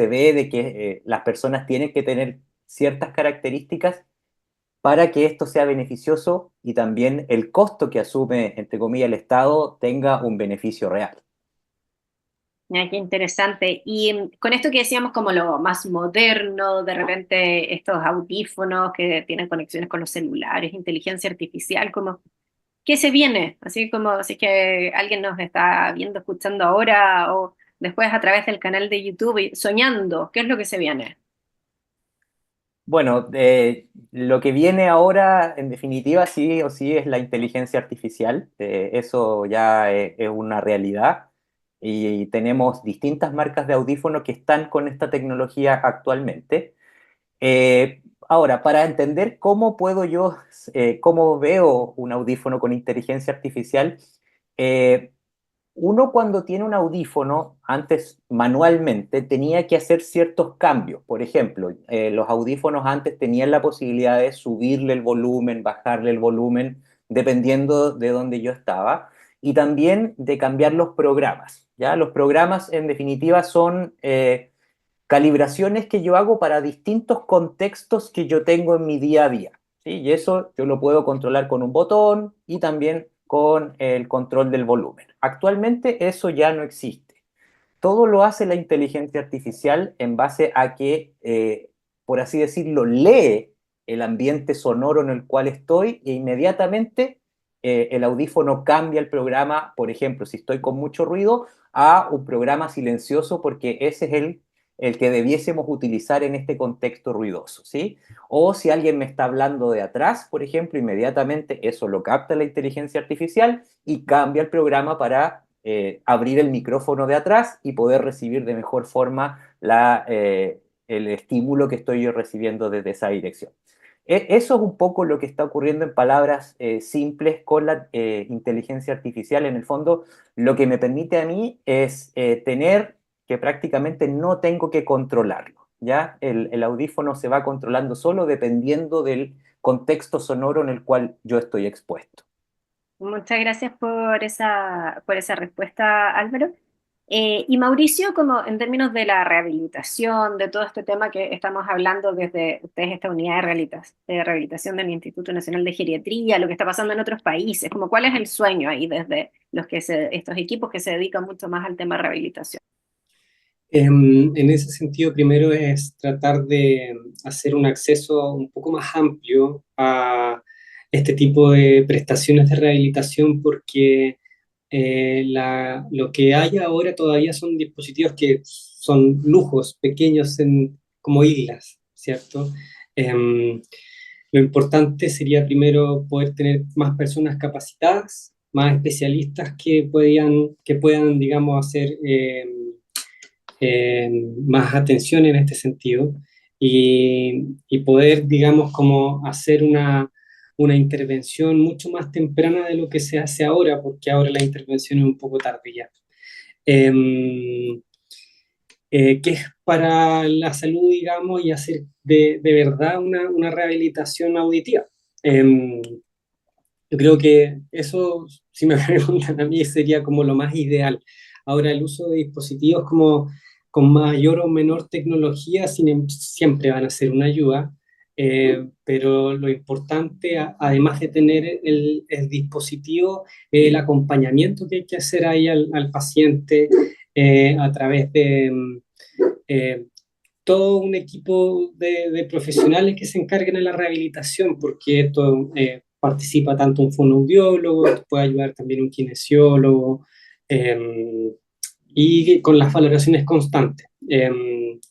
ve de que las personas tienen que tener ciertas características para que esto sea beneficioso y también el costo que asume, entre comillas, el Estado tenga un beneficio real. Ya, qué interesante. Y con esto que decíamos como lo más moderno, de repente estos audífonos que tienen conexiones con los celulares, inteligencia artificial, como, ¿qué se viene? Así como si es que alguien nos está viendo, escuchando ahora o después a través del canal de YouTube y soñando, ¿qué es lo que se viene? Bueno, lo que viene ahora, en definitiva, sí o sí, es la inteligencia artificial. Eso ya es una realidad. Y tenemos distintas marcas de audífonos que están con esta tecnología actualmente. Ahora, para entender cómo puedo yo, cómo veo un audífono con inteligencia artificial, eh, uno cuando tiene un audífono, antes manualmente tenía que hacer ciertos cambios. Por ejemplo, los audífonos antes tenían la posibilidad de subirle el volumen, bajarle el volumen, dependiendo de dónde yo estaba, y también de cambiar los programas. ¿Ya? Los programas, en definitiva, son calibraciones que yo hago para distintos contextos que yo tengo en mi día a día. ¿Sí? Y eso yo lo puedo controlar con un botón y también con el control del volumen. Actualmente eso ya no existe. Todo lo hace la inteligencia artificial en base a que, por así decirlo, lee el ambiente sonoro en el cual estoy e inmediatamente el audífono cambia el programa, por ejemplo, si estoy con mucho ruido, a un programa silencioso porque ese es el que debiésemos utilizar en este contexto ruidoso, ¿sí? O si alguien me está hablando de atrás, por ejemplo, inmediatamente eso lo capta la inteligencia artificial y cambia el programa para abrir el micrófono de atrás y poder recibir de mejor forma el estímulo que estoy yo recibiendo desde esa dirección. Eso es un poco lo que está ocurriendo en palabras simples con la inteligencia artificial. En el fondo, lo que me permite a mí es tener que prácticamente no tengo que controlarlo, ¿ya? El audífono se va controlando solo dependiendo del contexto sonoro en el cual yo estoy expuesto. Muchas gracias por esa respuesta, Álvaro. Y Mauricio, como en términos de la rehabilitación, de todo este tema que estamos hablando desde ustedes, esta unidad de rehabilitación del Instituto Nacional de Geriatría, lo que está pasando en otros países, como cuál es el sueño ahí desde estos equipos que se dedican mucho más al tema de rehabilitación. En ese sentido, primero es tratar de hacer un acceso un poco más amplio a este tipo de prestaciones de rehabilitación, porque lo que hay ahora todavía son dispositivos que son lujos pequeños como islas, ¿cierto? Em, lo importante sería primero poder tener más personas capacitadas, más especialistas que puedan digamos, hacer más atención en este sentido y poder, digamos, como hacer una intervención mucho más temprana de lo que se hace ahora, porque ahora la intervención es un poco tardía. Em, que es para la salud, digamos, y hacer de verdad una rehabilitación auditiva. Yo creo que eso, si me preguntan a mí, sería como lo más ideal. Ahora, el uso de dispositivos como con mayor o menor tecnología siempre van a ser una ayuda, pero lo importante, además de tener el dispositivo, el acompañamiento que hay que hacer ahí al paciente a través de eh, todo un equipo de profesionales que se encarguen de la rehabilitación, porque esto participa tanto un fonoaudiólogo, puede ayudar también un kinesiólogo, y con las valoraciones constantes.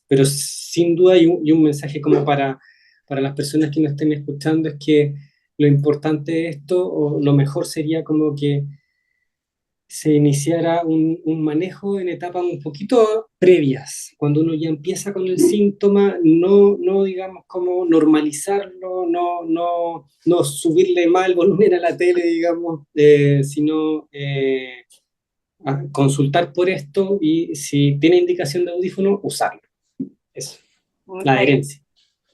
Pero sin duda, y un mensaje como para las personas que nos estén escuchando, es que lo importante de esto, o lo mejor sería como que se iniciara un manejo en etapas un poquito previas, cuando uno ya empieza con el síntoma, no digamos como normalizarlo, no subirle más el volumen a la tele, digamos, sino consultar por esto y si tiene indicación de audífono, usarlo. Eso, la Muchas gracias adherencia.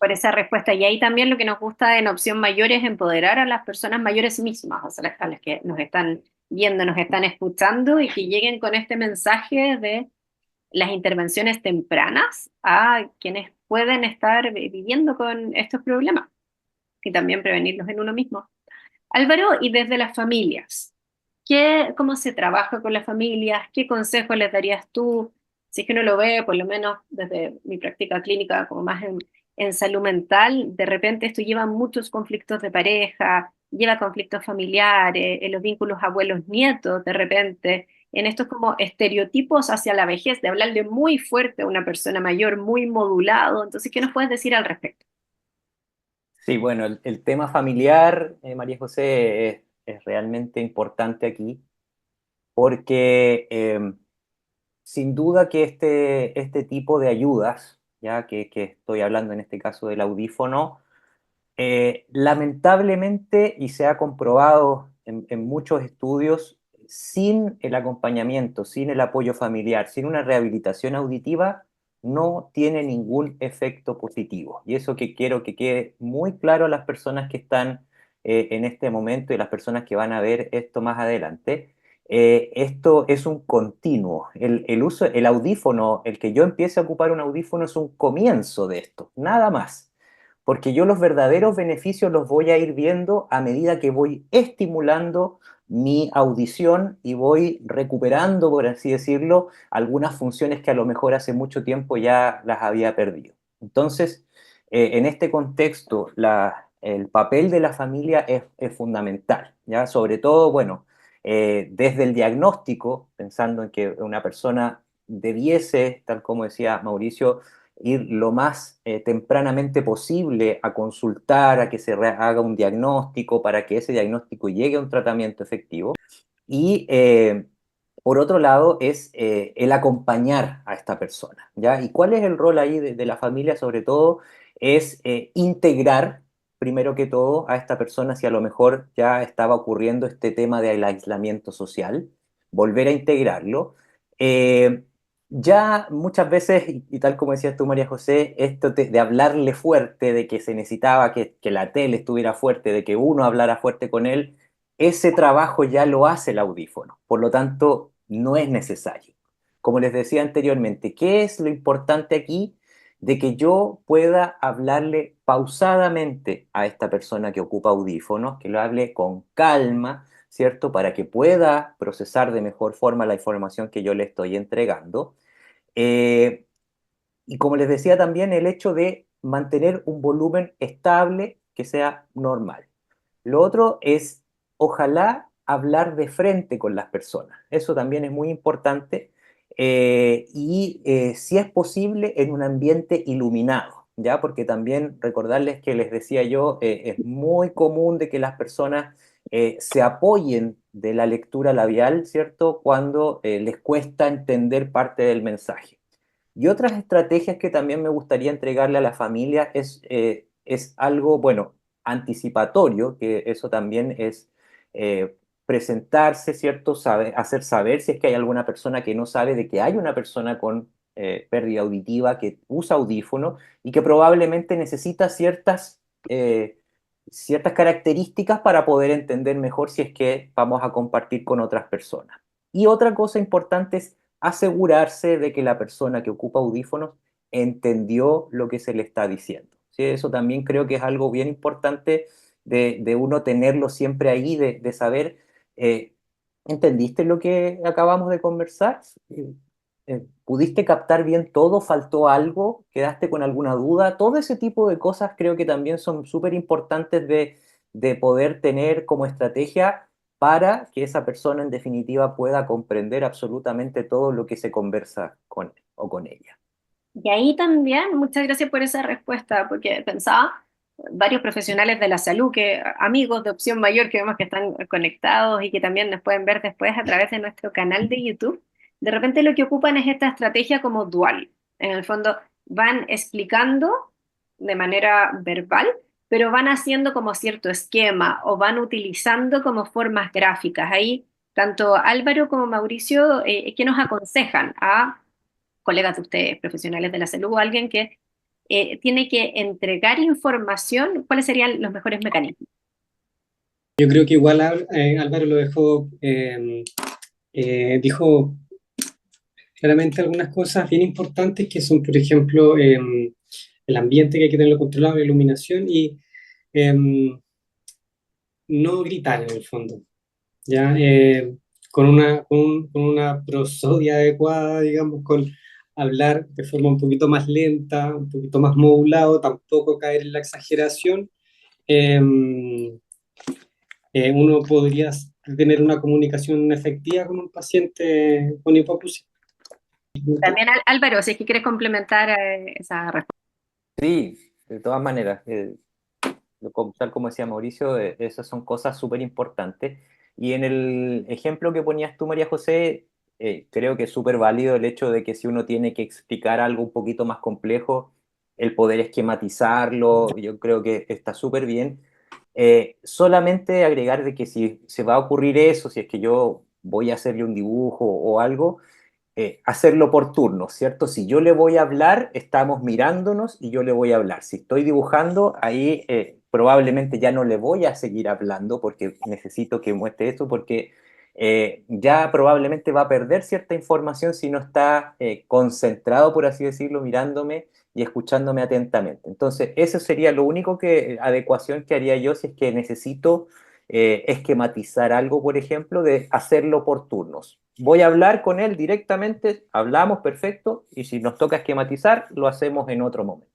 por esa respuesta. Y ahí también lo que nos gusta en Opción Mayor es empoderar a las personas mayores mismas, o sea, a las que nos están viendo, nos están escuchando y que lleguen con este mensaje de las intervenciones tempranas a quienes pueden estar viviendo con estos problemas y también prevenirlos en uno mismo. Álvaro, y desde las familias, ¿cómo se trabaja con las familias? ¿Qué consejos les darías tú? Si es que uno lo ve, por lo menos desde mi práctica clínica, como más en salud mental, de repente esto lleva muchos conflictos de pareja, lleva conflictos familiares, en los vínculos abuelos-nietos, de repente, en estos como estereotipos hacia la vejez, de hablarle muy fuerte a una persona mayor, muy modulado. Entonces, ¿qué nos puedes decir al respecto? Sí, bueno, el tema familiar, María José, es realmente importante aquí porque sin duda que este tipo de ayudas, ya que estoy hablando en este caso del audífono, lamentablemente, y se ha comprobado en muchos estudios, sin el acompañamiento, sin el apoyo familiar, sin una rehabilitación auditiva, no tiene ningún efecto positivo. Y eso que quiero que quede muy claro a las personas que están en este momento y las personas que van a ver esto más adelante. Esto es un continuo. El audífono, el que yo empiece a ocupar un audífono es un comienzo de esto, nada más, porque yo los verdaderos beneficios los voy a ir viendo a medida que voy estimulando mi audición y voy recuperando, por así decirlo, algunas funciones que a lo mejor hace mucho tiempo ya las había perdido. Entonces, en este contexto, el papel de la familia es fundamental, ¿ya? Sobre todo, bueno, desde el diagnóstico, pensando en que una persona debiese, tal como decía Mauricio, ir lo más tempranamente posible a consultar, a que se haga un diagnóstico para que ese diagnóstico llegue a un tratamiento efectivo. Y por otro lado es el acompañar a esta persona, ¿ya? ¿Y cuál es el rol ahí de la familia? Sobre todo es integrar, primero que todo, a esta persona si a lo mejor ya estaba ocurriendo este tema del aislamiento social, volver a integrarlo. Eh, ya muchas veces, y tal como decías tú, María José, esto de hablarle fuerte, de que se necesitaba que la tele estuviera fuerte, de que uno hablara fuerte con él, ese trabajo ya lo hace el audífono, por lo tanto no es necesario. Como les decía anteriormente, ¿qué es lo importante aquí? De que yo pueda hablarle pausadamente a esta persona que ocupa audífonos, que lo hable con calma, ¿cierto? Para que pueda procesar de mejor forma la información que yo le estoy entregando. Eh, y como les decía también, el hecho de mantener un volumen estable que sea normal. Lo otro es, ojalá, hablar de frente con las personas. Eso también es muy importante. Si es posible, en un ambiente iluminado, ¿ya? Porque también recordarles que les decía yo, es muy común de que las personas se apoyen de la lectura labial, ¿cierto? Cuando les cuesta entender parte del mensaje. Y otras estrategias que también me gustaría entregarle a la familia es algo, bueno, anticipatorio, que eso también es presentarse, ¿cierto? Hacer saber si es que hay alguna persona que no sabe de que hay una persona con pérdida auditiva que usa audífono y que probablemente necesita ciertas características para poder entender mejor si es que vamos a compartir con otras personas. Y otra cosa importante es asegurarse de que la persona que ocupa audífonos entendió lo que se le está diciendo. ¿Sí? Eso también creo que es algo bien importante de uno tenerlo siempre ahí, de saber, eh, ¿entendiste lo que acabamos de conversar? ¿Pudiste captar bien todo? ¿Faltó algo? ¿Quedaste con alguna duda? Todo ese tipo de cosas creo que también son súper importantes de poder tener como estrategia para que esa persona en definitiva pueda comprender absolutamente todo lo que se conversa con él o con ella. Y ahí también, muchas gracias por esa respuesta, porque pensaba, varios profesionales de la salud, amigos de Opción Mayor que vemos que están conectados y que también nos pueden ver después a través de nuestro canal de YouTube, de repente lo que ocupan es esta estrategia como dual. En el fondo, van explicando de manera verbal, pero van haciendo como cierto esquema o van utilizando como formas gráficas. Ahí, tanto Álvaro como Mauricio, ¿qué nos aconsejan a colegas de ustedes, profesionales de la salud, o alguien que tiene que entregar información? ¿Cuáles serían los mejores mecanismos? Yo creo que igual Álvaro lo dijo claramente algunas cosas bien importantes que son, por ejemplo, el ambiente que hay que tenerlo controlado, la iluminación y no gritar en el fondo, ¿ya? Con una prosodia adecuada, digamos, con hablar de forma un poquito más lenta, un poquito más modulado, tampoco caer en la exageración. Uno podría tener una comunicación efectiva con un paciente con hipoacusia. También Álvaro, si es que quieres complementar esa respuesta. Sí, de todas maneras, tal como decía Mauricio, esas son cosas súper importantes. Y en el ejemplo que ponías tú, María José, creo que es súper válido el hecho de que si uno tiene que explicar algo un poquito más complejo, el poder esquematizarlo, yo creo que está súper bien. Solamente agregar de que si se va a ocurrir eso, si es que yo voy a hacerle un dibujo o algo, hacerlo por turnos, ¿cierto? Si yo le voy a hablar, estamos mirándonos y yo le voy a hablar. Si estoy dibujando, ahí probablemente ya no le voy a seguir hablando porque necesito que muestre esto, porque ya probablemente va a perder cierta información si no está concentrado, por así decirlo, mirándome y escuchándome atentamente. Entonces, eso sería lo único adecuación que haría yo si es que necesito esquematizar algo, por ejemplo, de hacerlo por turnos. Voy a hablar con él directamente, hablamos perfecto, y si nos toca esquematizar, lo hacemos en otro momento.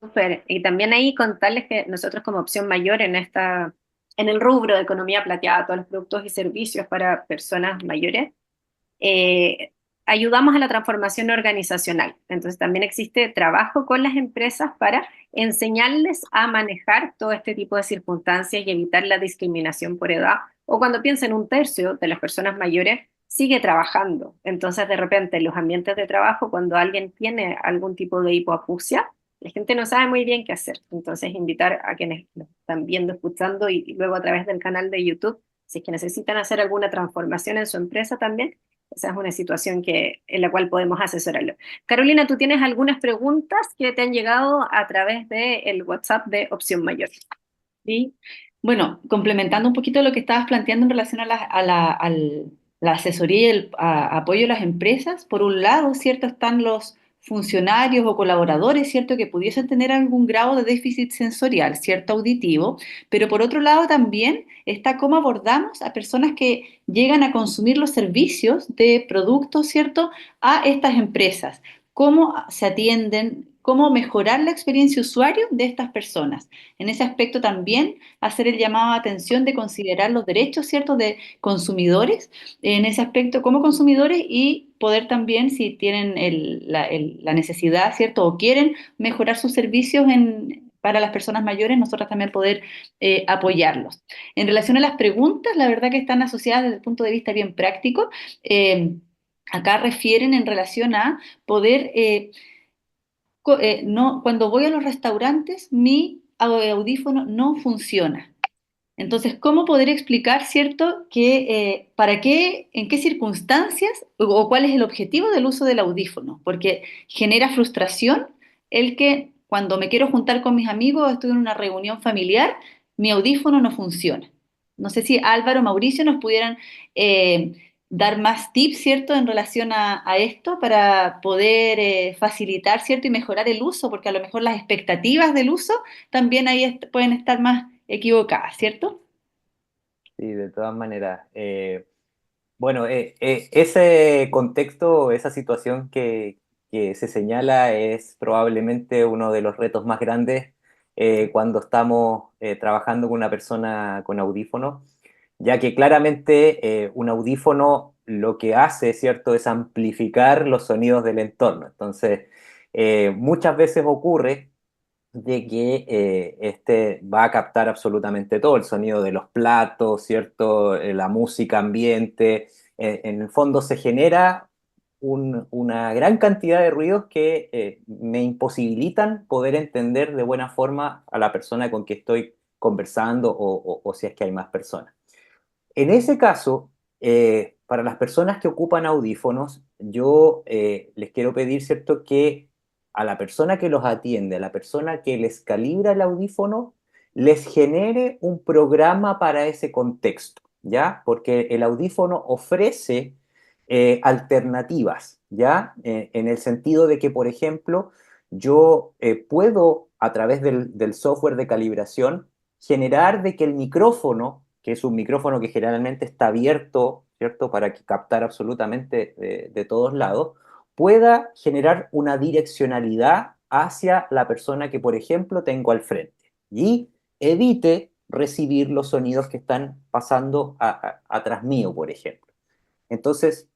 Súper. Y también ahí contarles que nosotros como Opción Mayor en el rubro de economía plateada, todos los productos y servicios para personas mayores, ayudamos a la transformación organizacional. Entonces también existe trabajo con las empresas para enseñarles a manejar todo este tipo de circunstancias y evitar la discriminación por edad. O cuando piensen, un tercio de las personas mayores sigue trabajando. Entonces de repente en los ambientes de trabajo, cuando alguien tiene algún tipo de hipoacusia, la gente no sabe muy bien qué hacer. Entonces invitar a quienes lo están viendo, escuchando y luego a través del canal de YouTube, si es que necesitan hacer alguna transformación en su empresa también, esa es una situación en la cual podemos asesorarlo. Carolina, ¿tú tienes algunas preguntas que te han llegado a través del WhatsApp de Opción Mayor? Sí. Bueno, complementando un poquito lo que estabas planteando en relación la asesoría y el apoyo a las empresas, por un lado, ¿cierto? Están los funcionarios o colaboradores, ¿cierto? Que pudiesen tener algún grado de déficit sensorial, ¿cierto? Auditivo, pero por otro lado también está cómo abordamos a personas que llegan a consumir los servicios de productos, ¿cierto? A estas empresas. ¿Cómo se atienden? ¿Cómo mejorar la experiencia usuario de estas personas? En ese aspecto también hacer el llamado a atención de considerar los derechos, ¿cierto?, de consumidores, en ese aspecto como consumidores y poder también, si tienen la necesidad, ¿cierto?, o quieren mejorar sus servicios para las personas mayores, nosotros también poder apoyarlos. En relación a las preguntas, la verdad que están asociadas desde el punto de vista bien práctico. Acá refieren en relación a poder no, cuando voy a los restaurantes, mi audífono no funciona. Entonces, ¿cómo poder explicar, cierto, que para qué, en qué circunstancias o cuál es el objetivo del uso del audífono? Porque genera frustración el que cuando me quiero juntar con mis amigos, estoy en una reunión familiar, mi audífono no funciona. No sé si Álvaro o Mauricio nos pudieran dar más tips, ¿cierto?, en relación a esto para poder facilitar, ¿cierto?, y mejorar el uso, porque a lo mejor las expectativas del uso también ahí pueden estar más equivocadas, ¿cierto? Sí, de todas maneras. Bueno, ese contexto, esa situación que se señala es probablemente uno de los retos más grandes cuando estamos trabajando con una persona con audífono, ya que claramente un audífono lo que hace, ¿cierto?, es amplificar los sonidos del entorno. Entonces, muchas veces ocurre de que este va a captar absolutamente todo, el sonido de los platos, ¿cierto? La música ambiente. En el fondo se genera una gran cantidad de ruidos que me imposibilitan poder entender de buena forma a la persona con que estoy conversando o si es que hay más personas. En ese caso, para las personas que ocupan audífonos, yo les quiero pedir, ¿cierto?, que a la persona que los atiende, a la persona que les calibra el audífono, les genere un programa para ese contexto, ¿ya? Porque el audífono ofrece alternativas, ¿ya? En el sentido de que, por ejemplo, yo puedo, a través del software de calibración, generar de que el micrófono, que es un micrófono que generalmente está abierto, ¿cierto?, para captar absolutamente de todos lados, pueda generar una direccionalidad hacia la persona que, por ejemplo, tengo al frente y evite recibir los sonidos que están pasando atrás mío, por ejemplo. Entonces,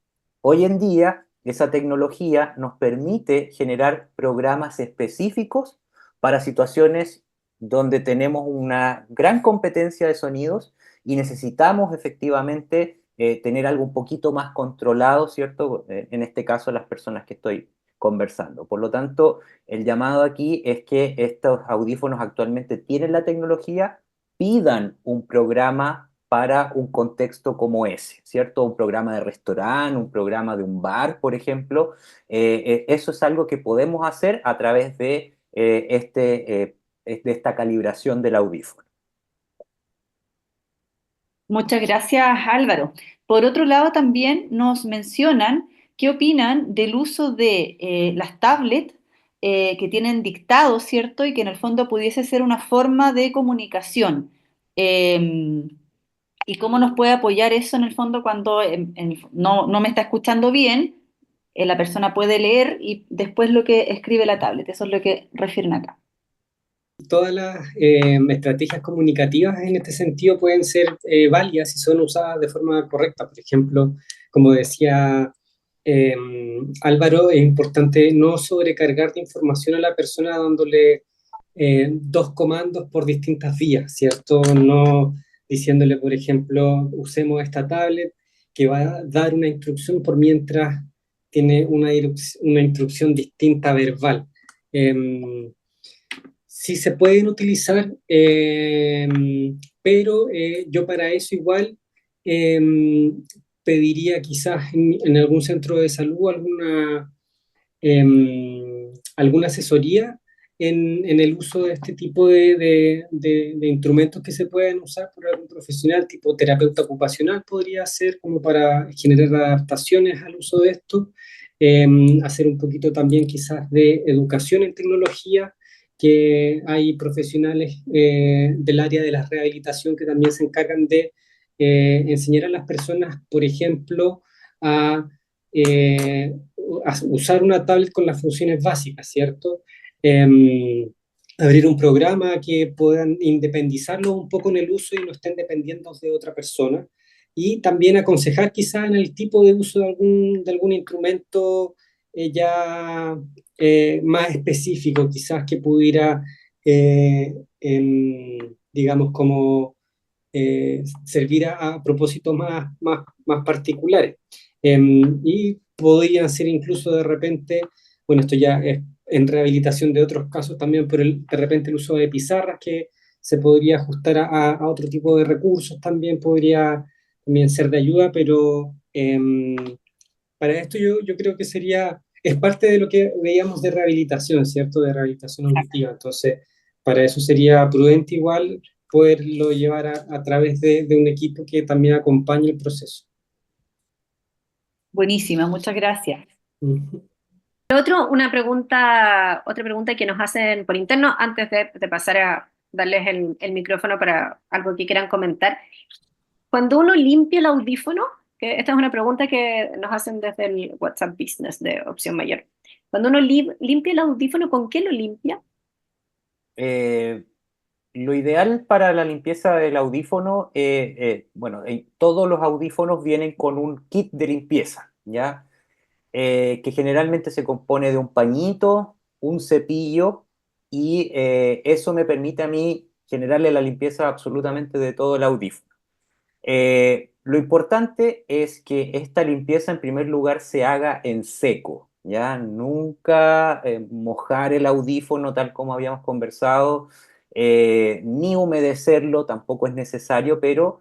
hoy en día, esa tecnología nos permite generar programas específicos para situaciones donde tenemos una gran competencia de sonidos y necesitamos efectivamente tener algo un poquito más controlado, ¿cierto? En este caso, las personas que estoy conversando. Por lo tanto, el llamado aquí es que estos audífonos actualmente tienen la tecnología, pidan un programa para un contexto como ese, ¿cierto? Un programa de restaurante, un programa de un bar, por ejemplo. Eso es algo que podemos hacer a través de esta calibración del audífono. Muchas gracias, Álvaro. Por otro lado, también nos mencionan qué opinan del uso de las tablets que tienen dictado, ¿cierto? Y que en el fondo pudiese ser una forma de comunicación. Eh, y cómo nos puede apoyar eso en el fondo cuando no me está escuchando bien, la persona puede leer y después lo que escribe la tablet. Eso es lo que refieren acá. Todas las estrategias comunicativas en este sentido pueden ser válidas si son usadas de forma correcta. Por ejemplo, como decía Álvaro, es importante no sobrecargar de información a la persona dándole dos comandos por distintas vías, ¿cierto? No diciéndole, por ejemplo, usemos esta tablet que va a dar una instrucción por mientras tiene una instrucción distinta verbal. Sí se pueden utilizar, pero yo para eso igual pediría quizás en algún centro de salud alguna asesoría en el uso de este tipo de instrumentos que se pueden usar por algún profesional, tipo terapeuta ocupacional podría ser como para generar adaptaciones al uso de esto, hacer un poquito también quizás de educación en tecnología, que hay profesionales del área de la rehabilitación que también se encargan de enseñar a las personas, por ejemplo, a eh, usar una tablet con las funciones básicas, ¿cierto? Abrir un programa que puedan independizarlo un poco en el uso y no estén dependiendo de otra persona. Y también aconsejar quizá en el tipo de uso de algún instrumento ya más específico, quizás que pudiera, digamos, como servir a propósitos más particulares. Y podrían ser incluso de repente, bueno, esto ya es en rehabilitación de otros casos también, pero de repente el uso de pizarras que se podría ajustar a otro tipo de recursos también podría también ser de ayuda, pero para esto yo creo que es parte de lo que veíamos de rehabilitación, ¿cierto? De rehabilitación auditiva. Entonces, para eso sería prudente igual poderlo llevar a través de un equipo que también acompañe el proceso. Buenísima, muchas gracias. Ujú. Otra pregunta que nos hacen por interno antes de pasar a darles el micrófono para algo que quieran comentar. Cuando uno limpia el audífono, que esta es una pregunta que nos hacen desde el WhatsApp Business de Opción Mayor. Cuando uno limpia el audífono, ¿con qué lo limpia? Eh, lo ideal para la limpieza del audífono, bueno, todos los audífonos vienen con un kit de limpieza, ¿ya? Que generalmente se compone de un pañito, un cepillo, y eso me permite a mí generarle la limpieza absolutamente de todo el audífono. Lo importante es que esta limpieza en primer lugar se haga en seco, ¿ya? Nunca mojar el audífono tal como habíamos conversado, ni humedecerlo, tampoco es necesario, pero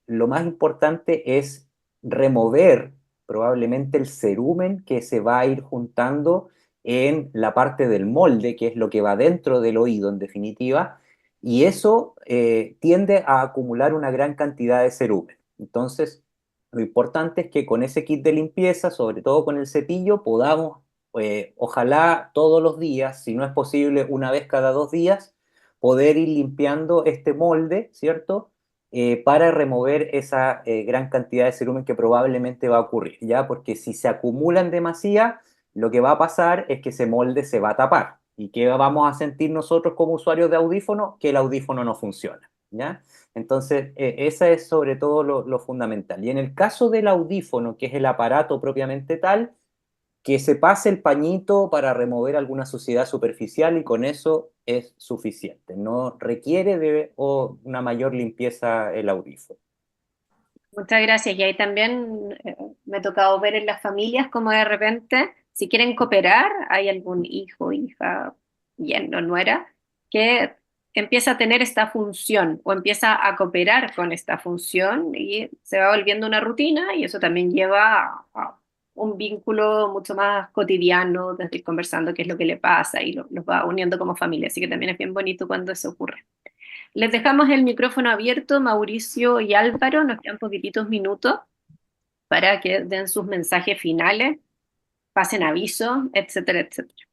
lo más importante es remover probablemente el cerumen que se va a ir juntando en la parte del molde, que es lo que va dentro del oído en definitiva, y eso tiende a acumular una gran cantidad de cerumen. Entonces, lo importante es que con ese kit de limpieza, sobre todo con el cepillo, podamos, ojalá todos los días, si no es posible una vez cada 2 días, poder ir limpiando este molde, ¿cierto? Para remover esa gran cantidad de cerumen que probablemente va a ocurrir, ¿ya? Porque si se acumulan demasiado, lo que va a pasar es que ese molde se va a tapar. ¿Y qué vamos a sentir nosotros como usuarios de audífono? Que el audífono no funciona, ¿ya? Entonces, esa es sobre todo lo fundamental. Y en el caso del audífono, que es el aparato propiamente tal, que se pase el pañito para remover alguna suciedad superficial y con eso es suficiente. No requiere de una mayor limpieza el audífono. Muchas gracias. Y ahí también me ha tocado ver en las familias como de repente, si quieren cooperar, hay algún hijo, hija, yerno, nuera, que empieza a tener esta función o empieza a cooperar con esta función y se va volviendo una rutina y eso también lleva a un vínculo mucho más cotidiano, desde ir conversando qué es lo que le pasa y los va uniendo como familia. Así que también es bien bonito cuando eso ocurre. Les dejamos el micrófono abierto, Mauricio y Álvaro, nos quedan poquititos minutos para que den sus mensajes finales, pasen aviso, etcétera, etcétera.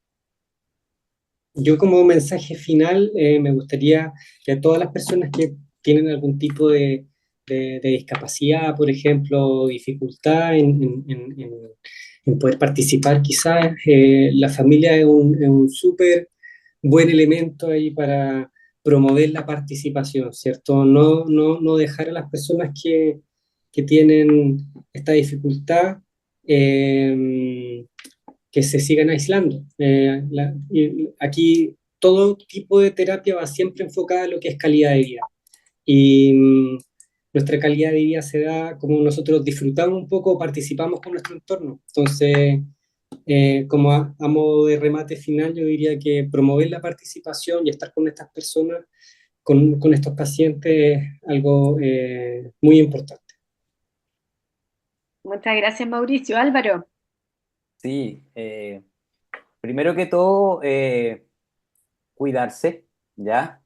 Yo como mensaje final me gustaría que a todas las personas que tienen algún tipo de discapacidad, por ejemplo, dificultad en poder participar, quizás la familia es un súper buen elemento ahí para promover la participación, ¿cierto? No dejar a las personas que tienen esta dificultad que se sigan aislando. Aquí todo tipo de terapia va siempre enfocada en lo que es calidad de vida. Y nuestra calidad de vida se da como nosotros disfrutamos un poco, participamos con nuestro entorno. Entonces, como a modo de remate final, yo diría que promover la participación y estar con estas personas, con estos pacientes, es algo muy importante. Muchas gracias, Mauricio. Álvaro. Sí, primero que todo, cuidarse, ¿ya?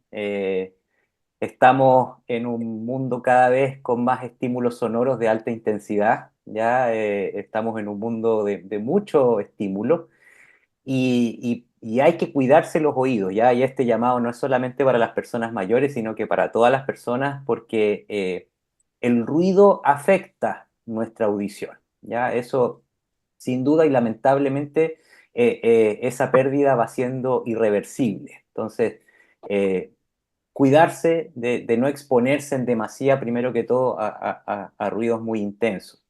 Estamos en un mundo cada vez con más estímulos sonoros de alta intensidad, ¿ya? Estamos en un mundo de mucho estímulo y hay que cuidarse los oídos, ¿ya? Y este llamado no es solamente para las personas mayores, sino que para todas las personas, porque el ruido afecta nuestra audición, ¿ya? Eso, sin duda y lamentablemente, esa pérdida va siendo irreversible. Entonces, cuidarse de no exponerse en demasía, primero que todo, a ruidos muy intensos.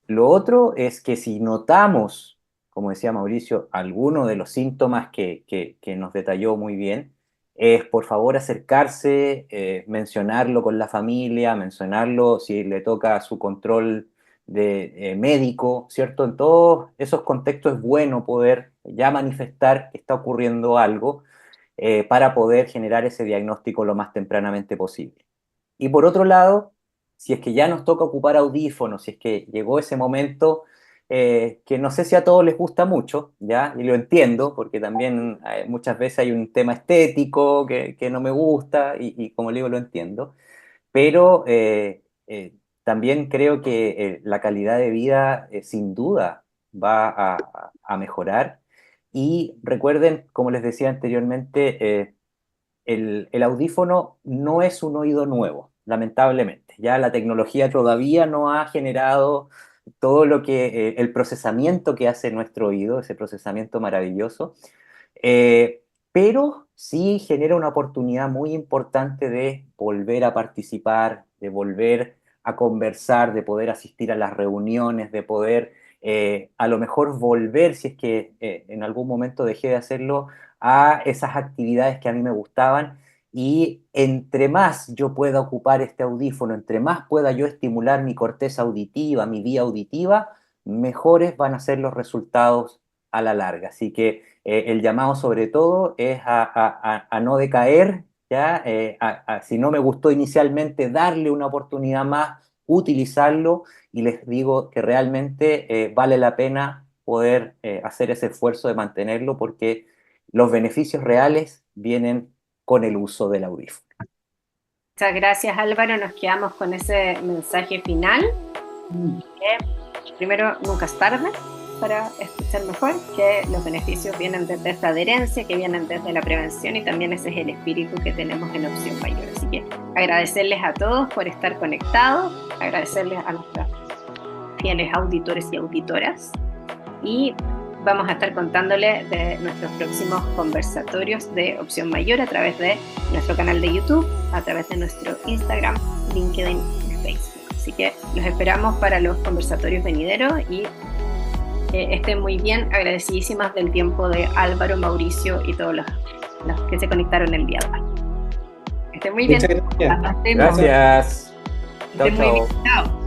Lo otro es que si notamos, como decía Mauricio, alguno de los síntomas que nos detalló muy bien, es por favor acercarse, mencionarlo con la familia, mencionarlo si le toca su control de médico, ¿cierto? En todos esos contextos es bueno poder ya manifestar que está ocurriendo algo para poder generar ese diagnóstico lo más tempranamente posible. Y por otro lado, si es que ya nos toca ocupar audífonos, si es que llegó ese momento que no sé si a todos les gusta mucho, ¿ya? Y lo entiendo, porque también muchas veces hay un tema estético que no me gusta y como le digo, lo entiendo, pero también creo que la calidad de vida sin duda va a mejorar. Y recuerden, como les decía anteriormente, el audífono no es un oído nuevo, lamentablemente. Ya la tecnología todavía no ha generado todo lo que el procesamiento que hace nuestro oído, ese procesamiento maravilloso, pero sí genera una oportunidad muy importante de volver a participar, de volver a conversar, de poder asistir a las reuniones, de poder a lo mejor volver, si es que en algún momento dejé de hacerlo, a esas actividades que a mí me gustaban. Y entre más yo pueda ocupar este audífono, entre más pueda yo estimular mi corteza auditiva, mi vía auditiva, mejores van a ser los resultados a la larga. Así que el llamado sobre todo es a no decaer, ¿ya? Si no me gustó inicialmente, darle una oportunidad más, utilizarlo, y les digo que realmente vale la pena poder hacer ese esfuerzo de mantenerlo, porque los beneficios reales vienen con el uso del audífono. Muchas gracias, Álvaro. Nos quedamos con ese mensaje final. Primero, nunca es tarde para escuchar mejor, que los beneficios vienen desde esta adherencia, que vienen desde la prevención, y también ese es el espíritu que tenemos en Opción Mayor. Así que agradecerles a todos por estar conectados, agradecerles a nuestros fieles auditores y auditoras, y vamos a estar contándoles de nuestros próximos conversatorios de Opción Mayor a través de nuestro canal de YouTube, a través de nuestro Instagram, LinkedIn y Facebook. Así que los esperamos para los conversatorios venideros, y estén muy bien. Agradecidísimas del tiempo de Álvaro, Mauricio y todos los que se conectaron el día de hoy. Estén muy bien. Muchas gracias. Gracias. Estén muy bien. Chao.